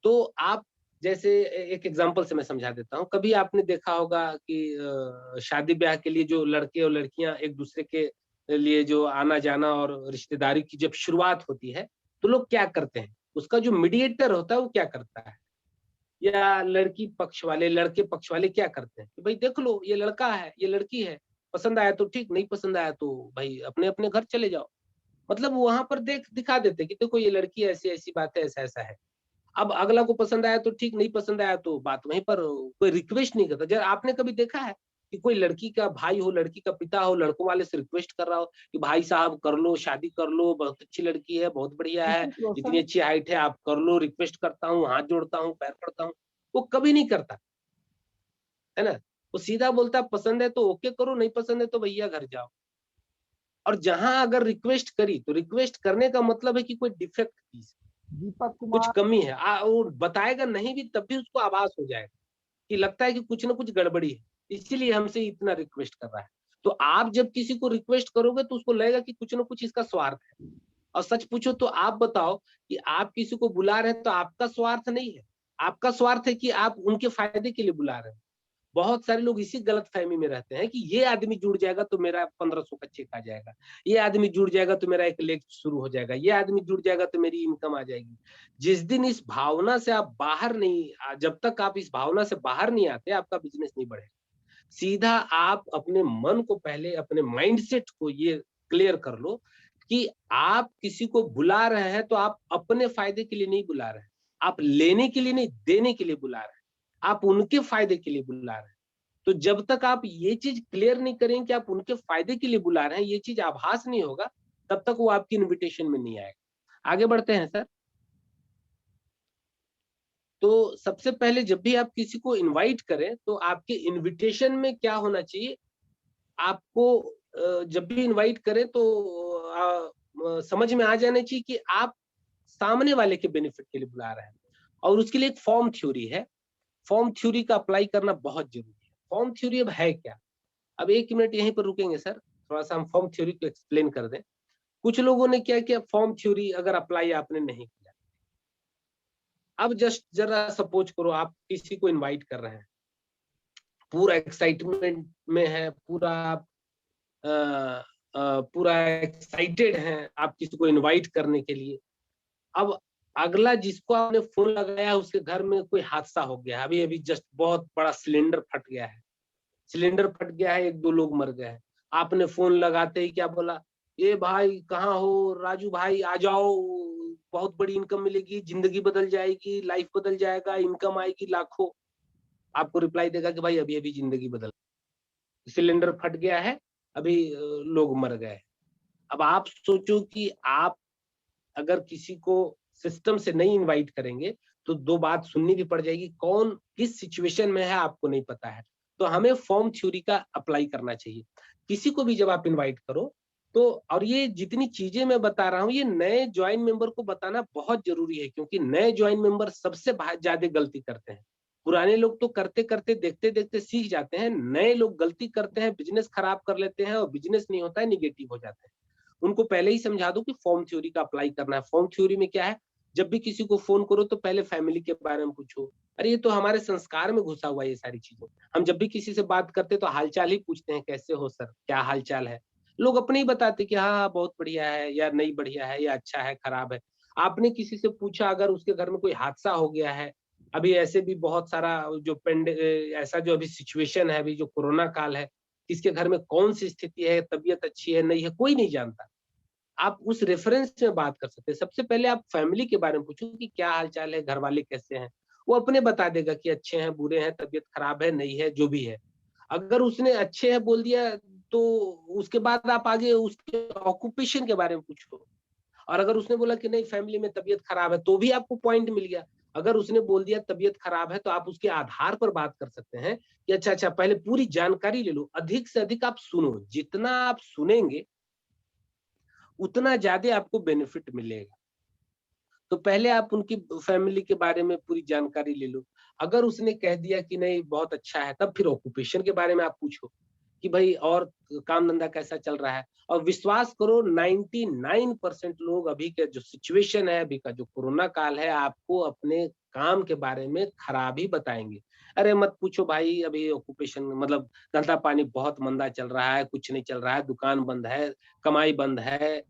तो आप, जैसे एक एग्जांपल से मैं समझा देता हूँ। कभी आपने देखा होगा कि शादी ब्याह के लिए जो लड़के और लड़कियां एक दूसरे के लिए जो आना जाना और रिश्तेदारी की जब शुरुआत होती है, तो लोग क्या करते हैं? उसका जो मीडिएटर होता है वो क्या करता है, या लड़की पक्ष वाले लड़के पक्ष वाले क्या करते हैं कि भाई देख लो ये लड़का है, ये लड़की है, पसंद आया तो ठीक, नहीं पसंद आया तो भाई अपने अपने घर चले जाओ। मतलब वहां पर दिखा देते हैं कि देखो ये लड़की ऐसी ऐसी बात है, ऐसा ऐसा है। अब अगला को पसंद आया तो ठीक, नहीं पसंद आया तो बात वहीं पर, कोई रिक्वेस्ट नहीं करता। जब आपने कभी देखा है कि कोई लड़की का भाई हो, लड़की का पिता हो, लड़कों वाले से रिक्वेस्ट कर रहा हो कि भाई साहब कर लो, शादी कर लो, बहुत अच्छी लड़की है, बहुत बढ़िया है, बिल्कुल इतनी प्रोत्साहित। अच्छी हाइट है, आप कर लो, रिक्वेस्ट करता हूँ, हाथ जोड़ता हूँ, पैर पड़ता हूँ। वो कभी नहीं करता, है ना? वो सीधा बोलता है पसंद है तो ओके करो, नहीं पसंद है तो भैया घर जाओ। और जहां अगर रिक्वेस्ट करी तो रिक्वेस्ट करने का मतलब है कि कोई डिफेक्ट पीस, दीपक कुछ कुमार। कमी है, वो बताएगा नहीं भी तब भी उसको आभास हो जाएगा कि लगता है कि कुछ ना कुछ गड़बड़ी है, इसीलिए हमसे इतना रिक्वेस्ट कर रहा है। तो आप जब किसी को रिक्वेस्ट करोगे तो उसको लगेगा कि कुछ ना कुछ इसका स्वार्थ है। और सच पूछो तो आप बताओ कि आप किसी को बुला रहे हैं तो आपका स्वार्थ नहीं है, आपका स्वार्थ है कि आप उनके फायदे के लिए बुला रहे हैं। बहुत सारे लोग इसी गलतफहमी में रहते हैं कि ये आदमी जुड़ जाएगा तो मेरा 1500 का चेक आ जाएगा, ये आदमी जुड़ जाएगा तो मेरा एक लेख शुरू हो जाएगा, ये आदमी जुड़ जाएगा तो मेरी इनकम आ जाएगी। जिस दिन इस भावना से आप बाहर नहीं, जब तक आप इस भावना से बाहर नहीं आते आपका बिजनेस नहीं बढ़ेगा। सीधा आप अपने मन को पहले, अपने माइंडसेट को ये क्लियर कर लो कि आप किसी को बुला रहे हैं तो आप अपने फायदे के लिए नहीं बुला रहे हैं, आप लेने के लिए नहीं, देने के लिए बुला रहे हैं, आप उनके फायदे के लिए बुला रहे हैं। तो जब तक आप ये चीज क्लियर नहीं करेंगे कि आप उनके फायदे के लिए बुला रहे हैं, ये चीज आभास नहीं होगा, तब तक वो आपकी इनविटेशन में नहीं आएगा। आगे बढ़ते हैं सर। तो सबसे पहले जब भी आप किसी को इनवाइट करें तो आपके इनविटेशन में क्या होना चाहिए, आपको जब भी इनवाइट करें तो समझ में आ जाना चाहिए कि आप सामने वाले के बेनिफिट के लिए बुला रहे हैं। और उसके लिए एक फॉर्म थ्योरी है, फॉर्म थ्योरी का अप्लाई करना बहुत जरूरी है। फॉर्म थ्योरी अब है क्या? अब 1 मिनट यहीं पर रुकेंगे सर, थोड़ा-सा हम फॉर्म थ्योरी को एक्सप्लेन कर दें। कुछ लोगों ने क्या किया, फॉर्म थ्योरी अगर अप्लाई आपने नहीं किया। अब जस्ट जरा सपोज करो आप किसी को इनवाइट कर रहे हैं, पूरा एक्साइटमेंट में है, अ पूरा एक्साइटेड हैं आप किसी को इनवाइट करने के लिए। अब अगला जिसको आपने फ़ोन लगाया उसके घर में कोई हादसा हो गया है, अभी-अभी जस्ट बहुत बड़ा सिलेंडर फट गया है। सिलेंडर फट गया है, 1-2 लोग मर गए हैं। आपने फ़ोन लगाते ही क्या बोला, "ए भाई कहाँ हो? राजू भाई आ जाओ, बहुत बड़ी इनकम मिलेगी, ज़िंदगी बदल जाएगी, लाइफ़ बदल जाएगा, इनकम आएगी लाखों।" आपको रिप्लाई देगा कि भाई अभी-अभी ज़िंदगी बदल, सिलेंडर फट गया है, अभी लोग मर गए। अब आप सोचो कि आप अगर किसी को सिस्टम से नहीं इनवाइट करेंगे, तो 2 बात सुननी भी पड़ जाएगी, कौन किस सिचुएशन में है आपको नहीं पता है। तो हमें फॉर्म थ्योरी का अप्लाई करना चाहिए। किसी को भी जब आप इनवाइट करो, तो और ये जितनी चीज़ें मैं बता रहा हूँ, ये नए जॉइन मेंबर को बताना बहुत ज़रूरी है, क्योंकि नए जॉइन मेंबर सबसे ज़्यादा गलती करते हैं। पुराने लोग तो करते-करते, देखते-देखते सीख जाते हैं, नए लोग गलती करते हैं, बिज़नेस खराब कर लेते हैं और बिज़नेस नहीं होता है, नेगेटिव हो जाते हैं। उनको पहले ही समझा दो कि फॉर्म थ्योरी का अप्लाई करना है। फॉर्म थ्योरी में क्या है, जब भी किसी को फ़ोन करो तो पहले फैमिली के बारे में पूछो। अरे ये तो हमारे संस्कार में घुसा हुआ है ये सारी चीज़ें। हम जब भी किसी से बात करते हैं तो हाल-चाल ही पूछते हैं, कैसे हो सर? क्या हाल-चाल है? लोग अपने ही बताते हैं कि हाँ, हाँ, बहुत बढ़िया है या नहीं बढ़िया है या अच्छा है, खराब है। आपने किसी से पूछा अगर उसके घर में कोई हादसा हो गया है, अभी ऐसे भी बहुत सारा जो ऐसा जो अभी सिचुएशन है, अभी जो कोरोना काल है, किसके घर में कौन-सी स्थिति है, तबीयत अच्छी है, नहीं है, कोई नहीं जानता। आप उस रेफरेंस में बात कर सकते हैं। सबसे पहले आप फैमिली के बारे में पूछो कि क्या हाल-चाल है, घरवाले कैसे हैं? वो अपने बता देगा कि अच्छे हैं, बुरे हैं, तबीयत खराब है, नहीं है, जो भी है। अगर उसने अच्छे हैं बोल दिया तो उसके बाद आप आगे उसके ऑक्यूपेशन के बारे में पूछो। और अगर उसने बोला कि नहीं फैमिली में तबीयत खराब है, तो भी आपको पॉइंट मिल गया। अगर उसने बोल दिया तबीयत खराब है, तो आप उसके आधार पर बात कर सकते हैं कि अच्छा, पहले पूरी जानकारी ले लो। अधिक से अधिक आप सुनो, जितना आप सुनेंगे उतना ज़्यादा आपको बेनिफिट मिलेगा। तो पहले आप उनकी फैमिली के बारे में पूरी जानकारी ले लो। अगर उसने कह दिया कि नहीं बहुत अच्छा है, तब फिर ऑक्यूपेशन के बारे में आप पूछो कि भाई और काम-धंधा कैसा चल रहा है? और विश्वास करो 99% लोग अभी के जो सिचुएशन है, अभी का जो कोरोना काल है, आपको अपने काम के बारे में खराब ही बताएँगे। अरे मत पूछो भाई अभी ऑक्यूपेशन मतलब धंधा-पानी बहुत मंदा चल रहा है, कुछ नहीं चल रहा है, दुकान बंद है, कमाई बंद है,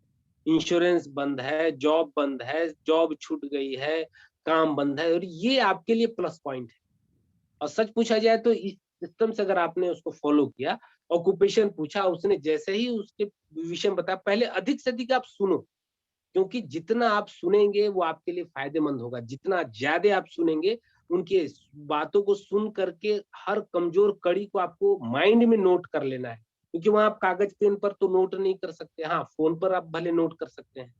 इंश्योरेंस बंद है, जॉब बंद है, जॉब छूट गई है, काम बंद है और ये आपके लिए प्लस पॉइंट है। और सच पूछा जाए तो इस सिस्टम से अगर आपने उसको फॉलो किया, ऑक्यूपेशन पूछा, उसने जैसे ही उसके विषय में बताया, पहले अधिक से अधिक आप सुनो, क्योंकि जितना आप सुनेंगे वो आपके लिए फ़ायदेमंद होगा। जितना ज़्यादा आप सुनेंगे, उनकी बातों को सुन करके हर कमज़ोर कड़ी को आपको माइंड में नोट कर लेना है। क्योंकि वहाँ आप कागज़ पेन पर तो नोट नहीं कर सकते। हाँ, फ़ोन पर आप भले नोट कर सकते हैं।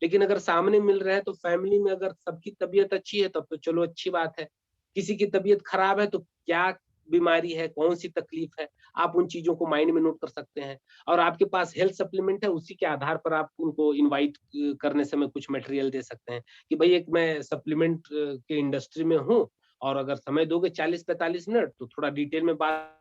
लेकिन अगर सामने मिल रहा है तो फैमिली में अगर सबकी तबीयत अच्छी है तब तो चलो अच्छी बात है। किसी की तबीयत खराब है तो क्या बीमारी है, कौन सी तकलीफ है, आप उन चीजों को माइंड में नोट कर सकते हैं। और आपके पास हेल्थ सप्लीमेंट है, उसी के आधार पर आप उनको इनवाइट करने समय कुछ मटेरियल दे सकते हैं कि भाई एक मैं सप्लीमेंट के इंडस्ट्री में हूँ, और अगर समय दोगे 40-45 मिनट तो थोड़ा डिटेल में बात,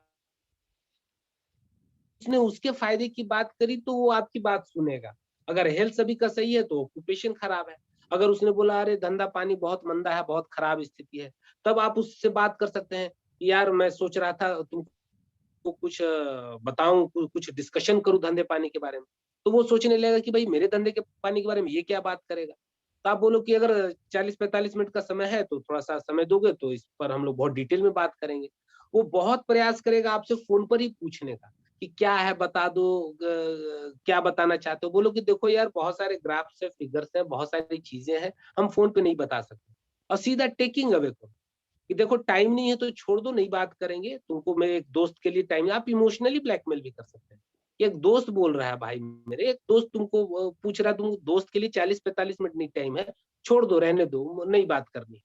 उसने उसके फायदे की बात करी तो वो आपकी बात सुनेगा। अगर हेल्थ सभी का सही है तो ऑक्यूपेशन खराब है। अगर उसने बोला अरे धंधा पानी बहुत मंदा है, बहुत खराब स्थिति है, तब आप उससे बात कर सकते हैं कि यार मैं सोच रहा था तुमको कुछ बताऊं, कुछ डिस्कशन करूं धंधे पानी के बारे में। तो वो सोचने लगेगा कि भाई मेरे धंधे के पानी के बारे में ये क्या बात करेगा। तो आप बोलो कि अगर 40-45 मिनट का समय है तो थोड़ा सा समय दोगे तो इस पर हम लोग बहुत डिटेल में बात करेंगे। वो बहुत प्रयास करेगा आपसे फोन पर ही पूछने का कि क्या है बता दो, क्या बताना चाहते हो। बोलो कि देखो यार बहुत सारे ग्राफ्स है, फिगर्स है, बहुत सारी चीजें हैं, हम फोन पे नहीं बता सकते। और सीधा टेकिंग अवे करो कि देखो टाइम नहीं है तो छोड़ दो, नहीं बात करेंगे, तुमको मैं एक दोस्त के लिए टाइम, आप इमोशनली ब्लैकमेल भी कर सकते हैं। एक दोस्त बोल रहा है भाई, मेरे एक दोस्त तुमको पूछ रहा है, तुम दोस्त के लिए 40-45 मिनट नहीं टाइम है, छोड़ दो, रहने दो, नहीं बात करनी।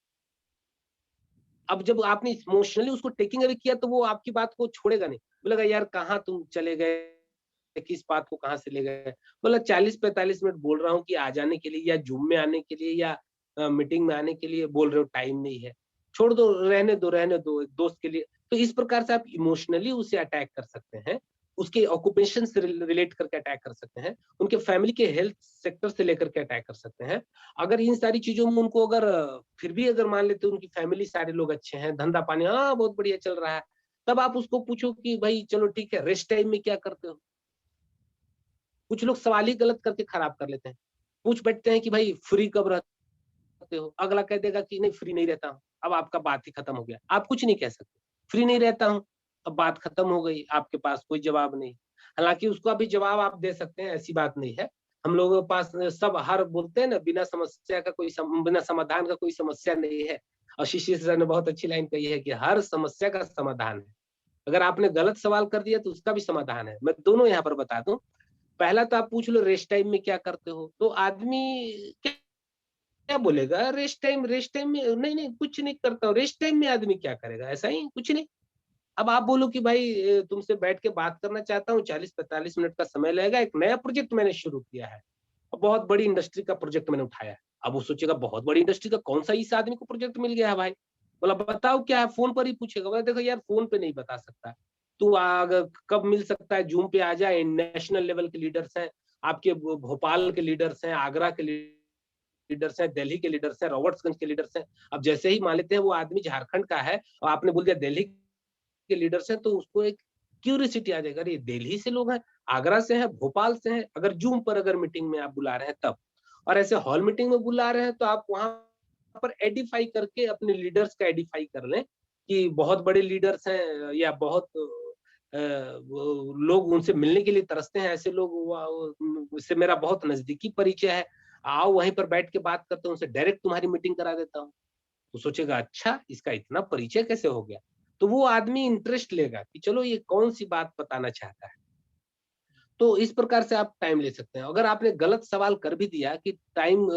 अब जब आपने इमोशनली उसको टेकिंग अवे किया तो वो आपकी बात को छोड़ेगा नहीं। बोलेगा यार कहाँ तुम चले गए, किस बात को कहाँ से ले गए। बोला 40-45 मिनट बोल रहा हूँ कि आ जाने के लिए, या जूम में आने के लिए, या मीटिंग में आने के लिए, बोल रहे हो टाइम नहीं है, छोड़ दो, रहने दो एक दोस्त के लिए। तो इस प्रकार से आप इमोशनली उसे अटैक कर सकते हैं, उसके ऑक्यूपेशन से रिलेट करके अटैक कर सकते हैं, उनके फैमिली के हेल्थ सेक्टर से लेकर के अटैक कर सकते हैं। अगर इन सारी चीजों में उनको अगर फिर भी अगर मान लेते हो उनकी फैमिली सारे लोग अच्छे हैं, धंधा पानी हाँ बहुत बढ़िया चल रहा है, तब आप उसको पूछो कि भाई चलो ठीक है, रेस्ट टाइम में क्या करते हो। कुछ लोग सवाल ही गलत करके खराब कर लेते हैं। पूछ बैठते हैं कि भाई फ्री कब रहते हो? अगला कह देगा कि नहीं फ्री नहीं रहता हूँ। अब आपका बात ही खत्म हो गया। आप कुछ नहीं कह सकते। फ्री नहीं रहता हूँ, अब बात खत्म हो गई, आपके पास कोई जवाब नहीं। हालाँकि उसका भी जवाब आप दे सकते हैं, ऐसी बात नहीं है। हम लोगों के पास सब हर बोलते हैं ना, बिना समाधान का कोई समस्या नहीं है। और शिशिर सर ने बहुत अच्छी लाइन कही है कि हर समस्या का समाधान है। अगर आपने गलत सवाल कर दिया तो उसका भी समाधान है। मैं दोनों यहाँ पर बता दूँ। पहला तो आप पूछ लो रेस्ट टाइम में क्या करते हो? तो आदमी क्या क्या बोलेगा, रेस्ट टाइम में नहीं, नहीं कुछ नहीं करता हूँ। रेस्ट टाइम में आदमी क्या करेगा? ऐसा ही कुछ नहीं। अब आप बोलो कि भाई तुमसे बैठ के बात करना चाहता हूँ, 40-45 मिनट का समय लगेगा, एक नया प्रोजेक्ट मैंने शुरू किया है। और बहुत बड़ी इंडस्ट्री का प्रोजेक्ट मैंने उठाया है। अब वो सोचेगा बहुत बड़ी इंडस्ट्री का कौन सा इस आदमी को प्रोजेक्ट मिल गया है भाई? बोला बताओ क्या है? फ़ोन पर ही पूछेगा। बोला देखो यार फ़ोन पे नहीं बता सकता। तू अगर कब मिल सकता है, ज़ूम पे आ जा, नेशनल लेवल के लीडर्स हैं, आपके भोपाल के लीडर्स हैं, आगरा के लीडर्स हैं, दिल्ली के लीडर्स हैं, रॉबर्ट्सगंज के लीडर्स हैं। अब जैसे ही मान लेते हैं वो आदमी झारखंड का है और आपने बोल दिया दिल्ली के लीडर्स हैं, तो उसको एक क्यूरियोसिटी आ जाएगा, अरे दिल्ली से लोग हैं, आगरा से हैं, भोपाल से हैं, अगर ज़ूम पर अगर मीटिंग में आप बुला रहे हैं तब। और ऐसे हॉल मीटिंग में बुला रहे हैं तो आप वहाँ पर एडिफाई करके अपने लीडर्स का एडिफाई कर लें कि बहुत बड़े लीडर्स हैं या बहुत वो लोग उनसे मिलने के लिए तरसते हैं, ऐसे लोग उससे मेरा बहुत नज़दीकी परिचय है। आओ वहीं पर बैठ के बात करते हैं, उनसे डायरेक्ट तुम्हारी मीटिंग करा देता हूँ। तो सोचेगा अच्छा इसका इतना परिचय कैसे हो गया? तो वो आदमी इंटरेस्ट लेगा कि चलो ये कौन-सी बात बताना चाहता है। तो इस प्रकार से आप टाइम ले सकते हैं। अगर आपने गलत सवाल कर भी दिया कि टाइम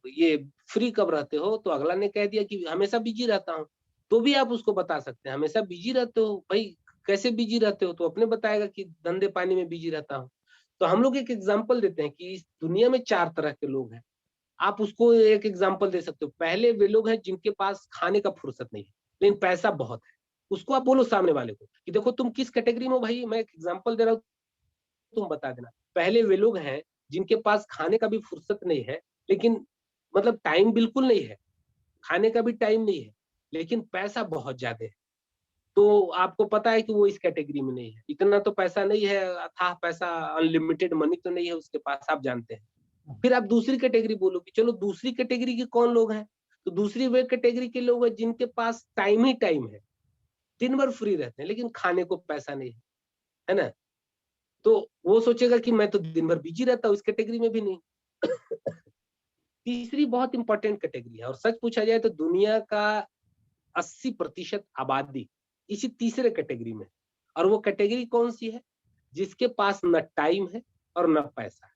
ये फ्री कब रहते हो? तो अगला ने कह दिया कि हमेशा बिज़ी रहता हूँ। तो भी आप उसको बता सकते हैं, हमेशा बिज़ी रहते हो? भई कैसे बिज़ी रहते हो? तो अपने बताएगा कि धंधे पानी में बिज़ी रहता हूँ। तो हम लोग एक एग्ज़ाम्पल देते हैं कि इस दुनिया में 4 तरह के लोग हैं। आप उसको एक एग्जांपल दे सकते हो। पहले वे लोग हैं जिनके पास खाने का फुर्सत नहीं है, लेकिन पैसा बहुत है। उसको आप बोलो सामने वाले को कि देखो तुम किस कैटेगरी में हो भाई, मैं एक एग्जांपल दे रहा हूँ, तुम बता देना। पहले वे लोग हैं जिनके पास खाने का भी फुर्सत नहीं है, लेकिन मतलब टाइम बिल्कुल नहीं है, खाने का भी टाइम नहीं है, लेकिन पैसा बहुत ज़्यादा है। तो आपको पता है कि वो इस कैटेगरी में नहीं है। इतना तो पैसा नहीं है, अथाह पैसा, अनलिमिटेड मनी तो नहीं है उसके पास, आप जानते हैं। फिर आप दूसरी कैटेगरी बोलोगे, चलो दूसरी कैटेगरी के कौन लोग हैं? तो दूसरी वे कैटेगरी के लोग हैं जिनके पास टाइम ही टाइम है, दिन भर फ्री रहते हैं, लेकिन खाने को पैसा नहीं है, है ना? तो वो सोचेगा कि मैं तो दिन भर बिज़ी रहता हूँ, इस कैटेगरी में भी नहीं। तीसरी बहुत इंपॉर्टेंट कैटेगरी है और सच पूछा जाए तो दुनिया का 80% आबादी इसी तीसरे कैटेगरी में है। और वो कैटेगरी कौन-सी है? जिसके पास ना टाइम है और ना पैसा है।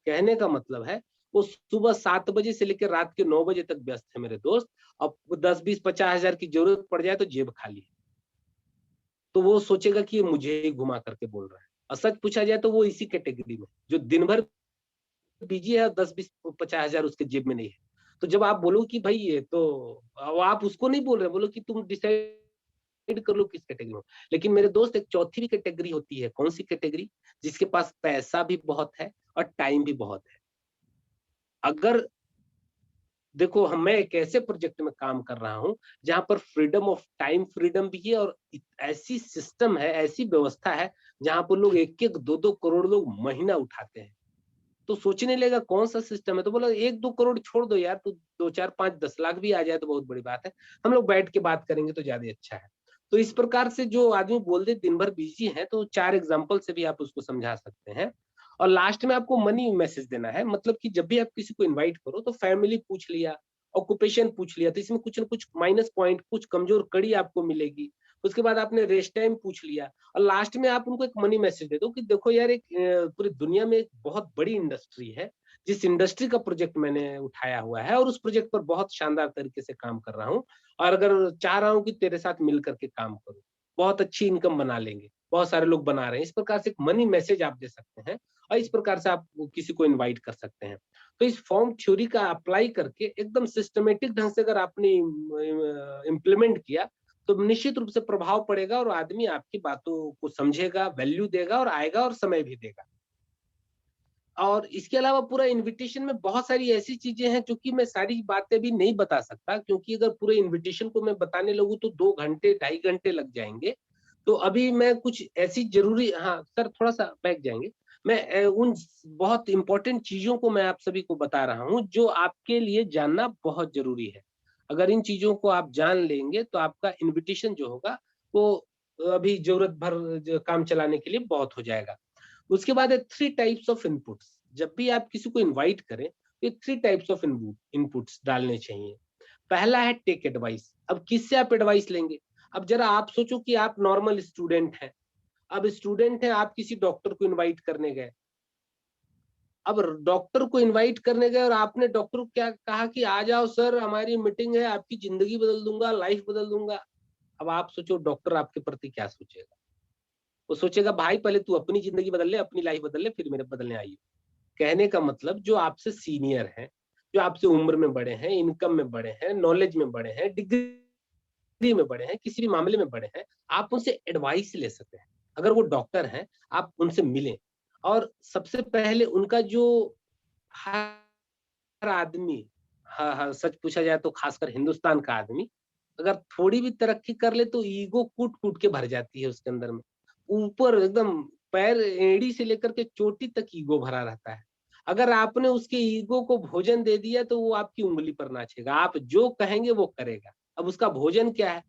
कहने का मतलब है वो सुबह 7 बजे से लेकर रात के 9 बजे तक व्यस्त है मेरे दोस्त। अब 10, 20, 50 हज़ार की ज़रूरत पड़ जाए तो जेब खाली है। तो वो सोचेगा कि ये मुझे ही घुमा करके बोल रहा है। और सच पूछा जाए तो वो इसी कैटेगरी में, जो दिन भर बिजी है, 10-20-50 हज़ार उसके जेब में नहीं है। तो जब आप बोलो कि भाई ये तो आप उसको नहीं बोल रहे, बोलो कि तुम डिसाइड कर लो किस कैटेगरी में हो। लेकिन मेरे दोस्त, एक चौथी भी कैटेगरी होती है, कौन सी कैटेगरी? जिसके पास पैसा भी बहुत है और टाइम भी बहुत है। अगर देखो, मैं एक ऐसे प्रोजेक्ट में काम कर रहा हूँ जहाँ पर फ्रीडम ऑफ टाइम, फ्रीडम भी है, और ऐसी सिस्टम है, ऐसी व्यवस्था है जहाँ पर लोग 1-1 2-2 करोड़ लोग महीना उठाते हैं। तो सोचने लगेगा कौन सा सिस्टम है, तो बोला 1-2 करोड़ छोड़ दो यार, तो 2-4-5-10 लाख भी आ जाए तो बहुत बड़ी बात है। हम लोग बैठ के बात करेंगे तो ज्यादा अच्छा है। तो इस प्रकार से जो आदमी बोल दे दिन भर बिजी है, तो 4 एग्जांपल से भी आप उसको समझा सकते हैं। और लास्ट में आपको मनी मैसेज देना है, मतलब कि जब भी आप किसी को इनवाइट करो तो फैमिली पूछ लिया, ऑक्यूपेशन पूछ लिया, तो इसमें कुछ न कुछ माइनस पॉइंट, कुछ कमजोर कड़ी आपको मिलेगी। उसके बाद आपने रेस्ट टाइम पूछ लिया, और लास्ट में आप उनको एक मनी मैसेज दे दो कि देखो यार, एक पूरी दुनिया में एक बहुत बड़ी इंडस्ट्री है, जिस इंडस्ट्री का प्रोजेक्ट मैंने उठाया हुआ है, और उस प्रोजेक्ट पर बहुत शानदार तरीके से काम कर रहा हूँ, और अगर चाह रहा हूँ कि तेरे साथ मिल करके काम करूँ, बहुत अच्छी इनकम बना लेंगे, बहुत सारे लोग बना रहे हैं। इस प्रकार से एक मनी मैसेज आप दे सकते हैं, और इस प्रकार से आप किसी को इनवाइट कर सकते हैं। तो इस फॉर्म थ्योरी का अप्लाई करके एकदम सिस्टमेटिक ढंग से अगर आपने इम्प्लीमेंट किया, तो निश्चित रूप से प्रभाव पड़ेगा, और आदमी आपकी बातों को समझेगा, वैल्यू देगा, और आएगा, और समय भी देगा। और इसके अलावा पूरा इनविटेशन में बहुत सारी ऐसी चीजें हैं जो कि मैं सारी बातें भी नहीं बता सकता, क्योंकि अगर पूरे इनविटेशन को मैं बताने लगूँ तो 2 घंटे, ढाई घंटे लग जाएंगे। तो अभी मैं कुछ ऐसी ज़रूरी, हाँ, सर थोड़ा-सा बैठ जाएँगे। मैं उन बहुत इम्पोर्टेंट चीज़ों को मैं आप सभी को बता रहा हूँ, जो आपके लिए जानना बहुत ज़रूरी है। अगर इन चीज़ों को आप जान लेंगे, तो आपका इन्विटेशन जो होगा, वो अभी ज़रूरत भर ज काम चलाने के लिए बहुत हो जाएगा। उसके बाद है 3 टाइप्स ऑफ इनपुट्स। जब भी आप किसी को इनवाइट करें, तो ये 3 टाइप्स ऑफ इनपुट्स डालने चाहिए। पहला है टेक एडवाइस। अब किससे आप एडवाइस लेंगे? अब जरा आप सोचो कि आप नॉर्मल स्टूडेंट हैं। अब स्टूडेंट हैं, आप किसी डॉक्टर को इनवाइट करने गए। अब डॉक्टर को इनवाइट करने गए, और आपने डॉक्टर को क्या कहा कि आ जाओ सर, हमारी मीटिंग है, आपकी ज़िंदगी बदल दूँगा, लाइफ बदल दूँगा। अब आप सोचो डॉक्टर आपके प्रति क्या सोचेगा? वो सोचेगा भाई पहले तू अपनी ज़िंदगी बदल ले, अपनी लाइफ बदल ले, फिर मेरे बदलने आइए। कहने का मतलब, जो आपसे सीनियर हैं, जो आपसे उम्र में बड़े हैं, इनकम में बड़े हैं, नॉलेज में बड़े हैं, डिग्री में बड़े हैं, किसी भी मामले में बड़े हैं, आप उनसे एडवाइस ले सकते हैं। अगर वो डॉक्टर हैं, आप उनसे मिलें, और सबसे पहले उनका जो हर आदमी, हाँ, हाँ, सच पूछा जाए तो खासकर हिंदुस्तान का आदमी, अगर थोड़ी भी तरक्की कर ले तो ईगो कूट-कूट के भर जाती है उसके अंदर में। ऊपर एकदम पैर एड़ी से लेकर के चोटी तक ईगो भरा रहता है। अगर आपने उसके ईगो को भोजन दे दिया, तो वो आपकी उँगली पर नाचेगा। आप जो कहेंगे वो करेगा। अब उसका भोजन क्या है?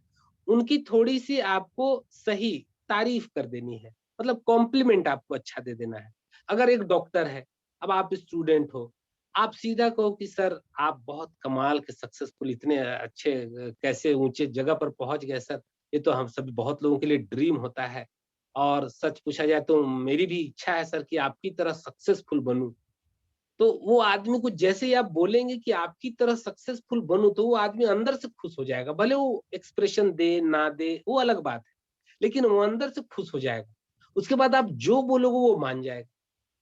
उनकी थोड़ी-सी आपको सही तारीफ़ कर देनी है, मतलब कॉम्प्लीमेंट आपको अच्छा दे देना है। अगर एक डॉक्टर है, अब आप स्टूडेंट हो, आप सीधा कहो कि सर आप बहुत कमाल के सक्सेसफुल, इतने अच्छे, कैसे ऊँचे जगह पर पहुँच गए सर, ये तो हम सभी बहुत लोगों के लिए ड्रीम होता है, और सच पूछा जाए तो मेरी भी इच्छा है सर कि आपकी तरह सक्सेसफुल बनूँ। तो वो आदमी को जैसे ही आप बोलेंगे कि आपकी तरह सक्सेसफुल बनूँ, तो वो आदमी अंदर से खुश हो जाएगा। भले वो एक्सप्रेशन दे, ना दे, वो अलग बात है, लेकिन वो अंदर से खुश हो जाएगा। उसके बाद आप जो बोलोगे वो मान जाएगा।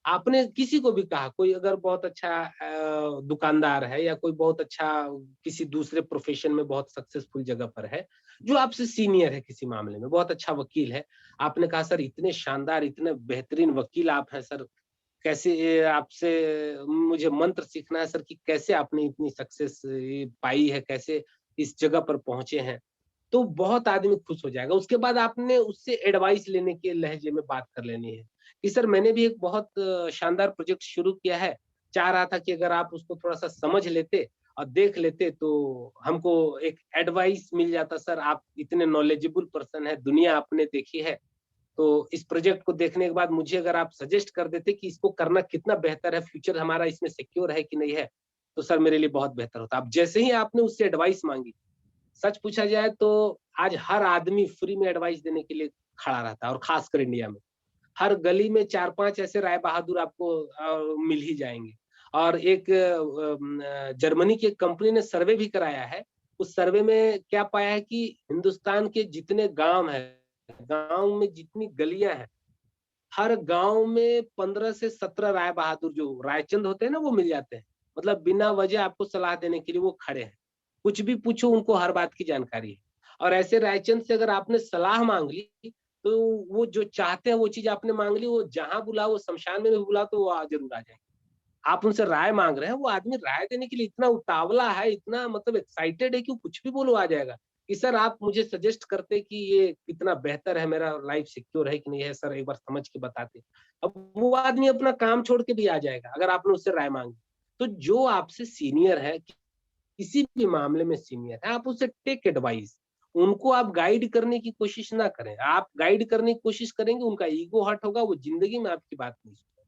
आपने किसी को भी कहा, कोई अगर बहुत अच्छा दुकानदार है, या कोई बहुत अच्छा किसी दूसरे प्रोफ़ेशन में बहुत सक्सेसफुल जगह पर है, जो आपसे सीनियर है किसी मामले में, बहुत अच्छा वकील है। आपने कहा सर इतने शानदार, इतने बेहतरीन वकील आप हैं सर, कैसे ये आपसे मुझे मंत्र सीखना है सर कि कैसे आपने इतनी सक्सेस ये पाई है, कैसे इस जगह पर पहुँचे हैं। तो बहुत आदमी खुश हो जाएगा। उसके बाद आपने उससे एडवाइस लेने के लहजे में बात कर लेनी है कि सर मैंने भी एक बहुत शानदार प्रोजेक्ट शुरू किया है। चाह रहा था कि अगर आप उसको थोड़ा-सा समझ लेते और देख लेते, तो हमको एक एडवाइस मिल जाता। सर आप इतने नॉलेजेबल पर्सन हैं, दुनिया आपने देखी है। तो इस प्रोजेक्ट को देखने के बाद मुझे अगर आप सजेस्ट कर देते कि इसको करना कितना बेहतर है, फ्यूचर हमारा इसमें सिक्योर है कि नहीं है, तो सर मेरे लिए बहुत बेहतर होता। अब जैसे ही आपने उससे एडवाइस माँगी, सच पूछा जाए तो आज हर आदमी फ्री में एडवाइस देने के लिए खड़ा रहता है, और खासकर इंडिया में। हर गली में 4-5 ऐसे राय बहादुर आपको मिल ही जाएँगे। और एक जर्मनी की एक कंपनी ने सर्वे भी कराया है। उस सर्वे में क्या पाया है कि हिंदुस्तान के जितने गाँव हैं, गांव में जितनी गलियां हैं, हर गांव में 15 से 17 राय बहादुर जो रायचंद होते हैं ना, वो मिल जाते हैं। मतलब बिना वजह आपको सलाह देने के लिए वो खड़े हैं। कुछ भी पूछो, उनको हर बात की जानकारी है। और ऐसे रायचंद से अगर आपने सलाह मांग ली, तो वो जो चाहते हैं वो चीज आपने मांग ली, वो जहां बुलाओ, वो शमशान में भी बुलाओ तो वो जरूर आ जाएंगे। आप उनसे राय मांग रहे हैं, वो आदमी राय देने के लिए इतना उतावला है, इतना मतलब एक्साइटेड है कि वो कुछ भी बोलो आ जाएगा कि सर आप मुझे सजेस्ट करते कि ये कितना बेहतर है, मेरा लाइफ सिक्योर है कि नहीं है सर, एक बार समझ के बताते। अब वो आदमी अपना काम छोड़ के भी आ जाएगा अगर आपने उससे राय मांगी। तो जो आपसे सीनियर है, किसी भी मामले में सीनियर है, आप उससे टेक एडवाइस। उनको आप गाइड करने की कोशिश ना करें। आप गाइड करने की कोशिश करेंगे, उनका ईगो हर्ट होगा, वो जिंदगी में आपकी बात नहीं सुनेंगे।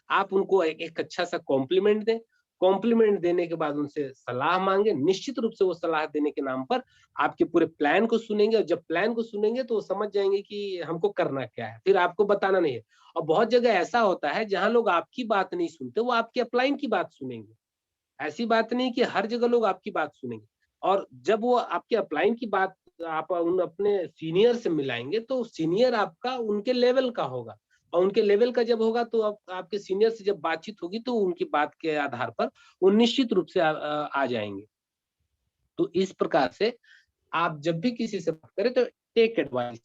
आप उनको एक अच्छा सा कॉम्प्लीमेंट दें। कॉम्प्लीमेंट देने के बाद उनसे सलाह मांगे। निश्चित रूप से वो सलाह देने के नाम पर आपके पूरे प्लान को सुनेंगे, और जब प्लान को सुनेंगे तो वो समझ जाएंगे कि हमको करना क्या है, फिर आपको बताना नहीं है। और बहुत जगह ऐसा होता है जहां लोग आपकी बात नहीं सुनते, वो आपके अपलाइन की बात सुनेंगे। ऐसी बात नहीं कि हर जगह लोग आपकी बात सुनेंगे। और जब वो आपके अपलाइन की बात आप उन अपने सीनियर से मिलाएंगे, तो सीनियर आपका उनके लेवल का होगा। और उनके लेवल का जब होगा तो आपके सीनियर से जब बातचीत होगी तो उनकी बात के आधार पर वो निश्चित रूप से आ जाएंगे। तो इस प्रकार से आप जब भी किसी से बात करें तो टेक एडवाइस।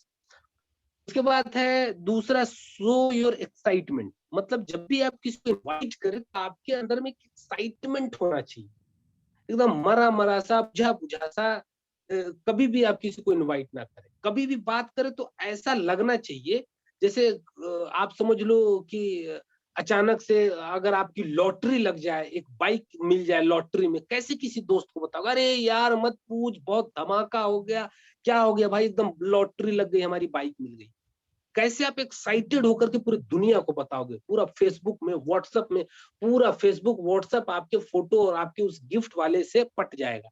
उसके बाद है दूसरा, शो योर एक्साइटमेंट। मतलब जब भी आप किसी को इन्वाइट करें तो आपके अंदर में एक्साइटमेंट होना चाहिए, एकदम मरा मरा सा, बुझा बुझा सा। कभी भी आप किसी को इनवाइट ना करें, कभी भी बात करें तो ऐसा लगना चाहिए जैसे आप समझ लो कि अचानक से अगर आपकी लॉटरी लग जाए, एक बाइक मिल जाए लॉटरी में, कैसे किसी दोस्त को बताओगे, अरे यार मत पूछ, बहुत धमाका हो गया। क्या हो गया भाई, एकदम लॉटरी लग गई, हमारी बाइक मिल गई। कैसे आप एक्साइटेड होकर के पूरी दुनिया को बताओगे, पूरा फेसबुक में, व्हाट्सएप में, पूरा फेसबुक व्हाट्सएप आपके फोटो और आपके उस गिफ्ट वाले से पट जाएगा।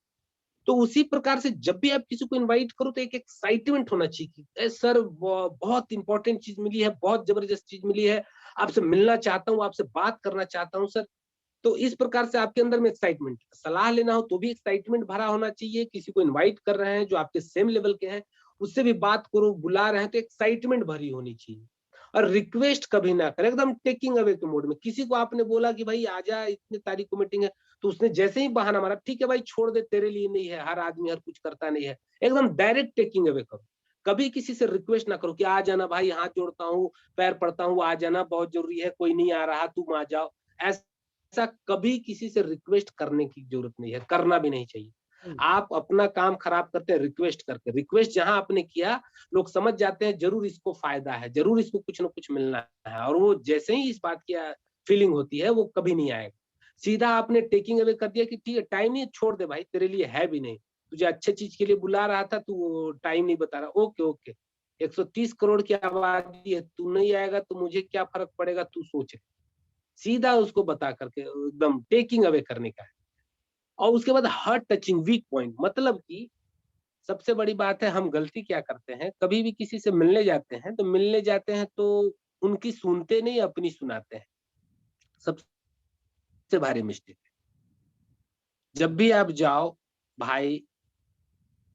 तो उसी प्रकार से जब भी आप किसी को इनवाइट करो तो एक एक्साइटमेंट होना चाहिए कि सर बहुत इंपॉर्टेंट चीज मिली है, बहुत जबरदस्त चीज मिली है, आपसे मिलना चाहता हूँ, आपसे बात करना चाहता हूँ सर। तो इस प्रकार से आपके अंदर में एक्साइटमेंट, सलाह लेना हो तो भी एक्साइटमेंट भरा होना चाहिए। किसी को इनवाइट कर रहे हैं जो आपके सेम लेवल के हैं, उससे भी बात करो, बुला रहे हैं तो एक्साइटमेंट भरी होनी चाहिए। और रिक्वेस्ट कभी ना करें, एकदम टेकिंग अवे के मोड में। किसी को आपने बोला कि भाई आजा, इतनी तारीख को मीटिंग है, तो उसने जैसे ही बहाना मारा, ठीक है भाई छोड़ दे, तेरे लिए नहीं है, हर आदमी हर कुछ करता नहीं है, एकदम डायरेक्ट टेकिंग अवे करो। कभी किसी से रिक्वेस्ट ना करो कि आ जाना भाई, हाथ जोड़ता हूँ, पैर पड़ता हूँ, आ जाना, बहुत जरूरी है, कोई नहीं आ रहा, तुम आ जाओ। ऐसा कभी किसी से रिक्वेस्ट करने की जरूरत नहीं है, करना भी नहीं चाहिए। आप अपना काम खराब करते हैं रिक्वेस्ट करके। रिक्वेस्ट जहां आपने किया, लोग समझ जाते हैं जरूर इसको फायदा है, जरूर इसको कुछ ना कुछ मिलना है, और वो जैसे ही इस बात की फीलिंग होती है वो कभी नहीं आएगा। सीधा आपने टेकिंग अवे कर दिया कि ठीक है, टाइम नहीं, छोड़ दे भाई, तेरे लिए है भी नहीं, तुझे अच्छे चीज के लिए बुला रहा था, तू टाइम नहीं बता रहा, ओके ओके। 130 करोड़ की आबादी है, तू नहीं आएगा तो मुझे क्या फर्क पड़ेगा, तू सोच। सीधा उसको बता करके एकदम टेकिंग अवे करने का है। और उसके बाद हार्ट टचिंग वीक पॉइंट, मतलब कि सबसे बड़ी बात है, हम गलती क्या करते हैं, कभी भी किसी से मिलने जाते हैं तो उनकी सुनते नहीं, अपनी सुनाते हैं। सबसे भारी मिस्टेक। जब भी आप जाओ भाई,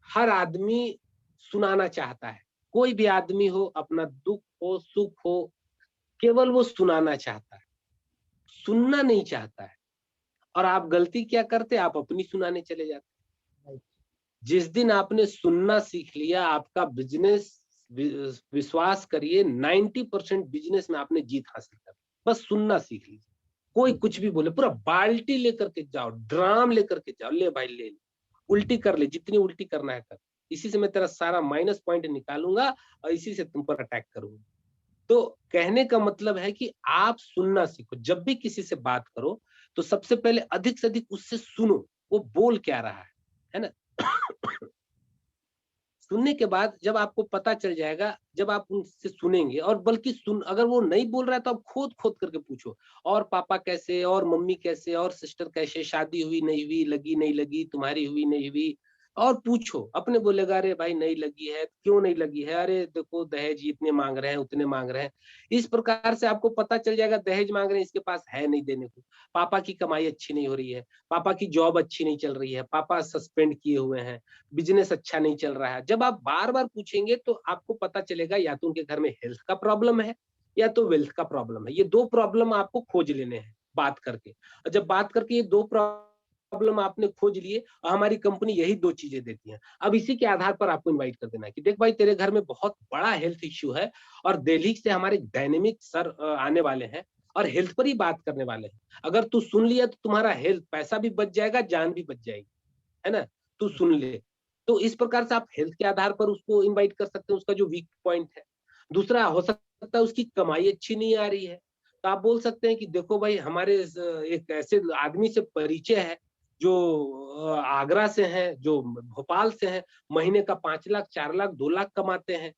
हर आदमी सुनाना चाहता है। कोई भी आदमी हो, अपना दुख हो सुख हो, केवल वो सुनाना चाहता है, सुनना नहीं चाहता है। और आप गलती क्या करते, आप अपनी सुनाने चले जाते। जिस दिन आपने सुनना सीख लिया, आपका बिजनेस, विश्वास करिए 90% बिजनेस में आपने जीत हासिल कर। बस सुनना सीख लीजिए। कोई कुछ भी बोले, पूरा बाल्टी लेकर के जाओ, ड्राम लेकर के जाओ, ले भाई ले, उल्टी कर ले, जितनी उल्टी करना है कर। इसी से मैं तेरा सारा माइनस पॉइंट निकालूंगा और इसी से तुम पर अटैक करूंगा। तो कहने का मतलब है कि आप सुनना सीखो। जब भी किसी से बात करो तो सबसे पहले अधिक से अधिक उससे सुनो, वो बोल क्या रहा है ना। सुनने के बाद जब आपको पता चल जाएगा, जब आप उनसे सुनेंगे, और बल्कि अगर वो नहीं बोल रहा है तो आप खोद खोद करके पूछो, और पापा कैसे, और मम्मी कैसे, और सिस्टर कैसे, शादी हुई नहीं हुई, लगी नहीं लगी, तुम्हारी हुई नहीं हुई, और पूछो, अपने बोलेगा अरे भाई नहीं लगी है, क्यों नहीं लगी है? अरे देखो दहेज इतने माँग रहे हैं, उतने माँग रहे हैं। इस प्रकार से आपको पता चल जाएगा दहेज माँग रहे हैं, इसके पास है नहीं देने को। पापा की कमाई अच्छी नहीं हो रही है, पापा की जॉब अच्छी नहीं चल रही है, पापा सस्पेंड किए हुए हैं, बिज़नेस अच्छा नहीं चल रहा है। जब आप बार-बार पूछेंगे तो आपको पता चलेगा या तो उनके घर में हेल्थ का प्रॉब्लम है या तो वेल्थ का प्रॉब्लम है। ये 2 प्रॉब्लम आपको खोज लेने हैं बात करके। और जब बात करके ये 2 प्रॉब्लम आपने खोज लिए और हमारी कंपनी यही 2 चीज़ें देती है। अब इसी के आधार पर आपको इनवाइट कर देना है कि देख भाई तेरे घर में बहुत बड़ा हेल्थ इश्यू है और दिल्ली से हमारे डायनामिक सर आने वाले हैं और हेल्थ पर ही बात करने वाले हैं। अगर तू सुन लिया तो तुम्हारा हेल्थ पैसा भी बच जाएगा, जान भी बच जाएगी, है ना? तू सुन ले। तो इस प्रकार से आप हेल्थ के आधार पर उसको इनवाइट कर सकते हैं, उसका जो वीक पॉइंट है। दूसरा हो सकता है उसकी कमाई अच्छी नहीं आ रही है, तो आप बोल सकते हैं कि देखो भाई हमारे एक ऐसे आदमी से परिचय है जो आगरा से हैं, जो भोपाल से हैं, महीने का 5 लाख, 4 लाख, 2 लाख कमाते हैं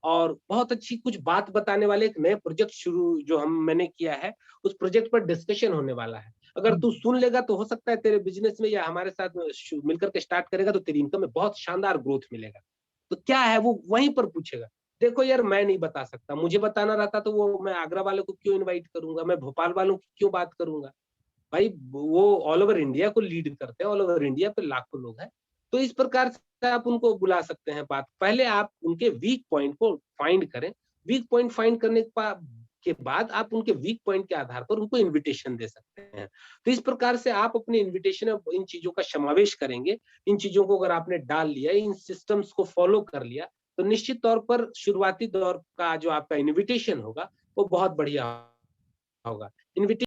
और बहुत अच्छी कुछ बात बताने वाले एक नए प्रोजेक्ट शुरू जो मैंने किया है, उस प्रोजेक्ट पर डिस्कशन होने वाला है। अगर तू सुन लेगा तो हो सकता है तेरे बिज़नेस में या हमारे साथ मिलकर के स्टार्ट करेगा तो तेरी इनकम में बहुत शानदार ग्रोथ मिलेगा। तो क्या है वो वहीं पर पूछेगा। देखो यार मैं नहीं बता सकता, मुझे बताना रहता तो वो मैं आगरा वालों को क्यों इनवाइट करूँगा, मैं भोपाल वालों की क्यों बात करूँगा। भाई वो ऑल ओवर इंडिया को लीड करते हैं, ऑल ओवर इंडिया पे लाखों लोग हैं। तो इस प्रकार से आप उनको बुला सकते हैं बात। पहले आप उनके वीक पॉइंट को फाइंड करें। वीक पॉइंट फाइंड करने के बाद आप उनके वीक पॉइंट के आधार पर उनको इन्विटेशन दे सकते हैं। तो इस प्रकार से आप अपने इन्विटेशन में इन चीज़ों का समावेश करेंगे। इन चीज़ों को अगर आपने डाल लिया, इन सिस्टम्स को फॉलो कर लिया, तो निश्चित तौर पर शुरुआती दौर का जो आपका इन्विटेशन होगा, वो बहुत बढ़िया होगा। इन्विटे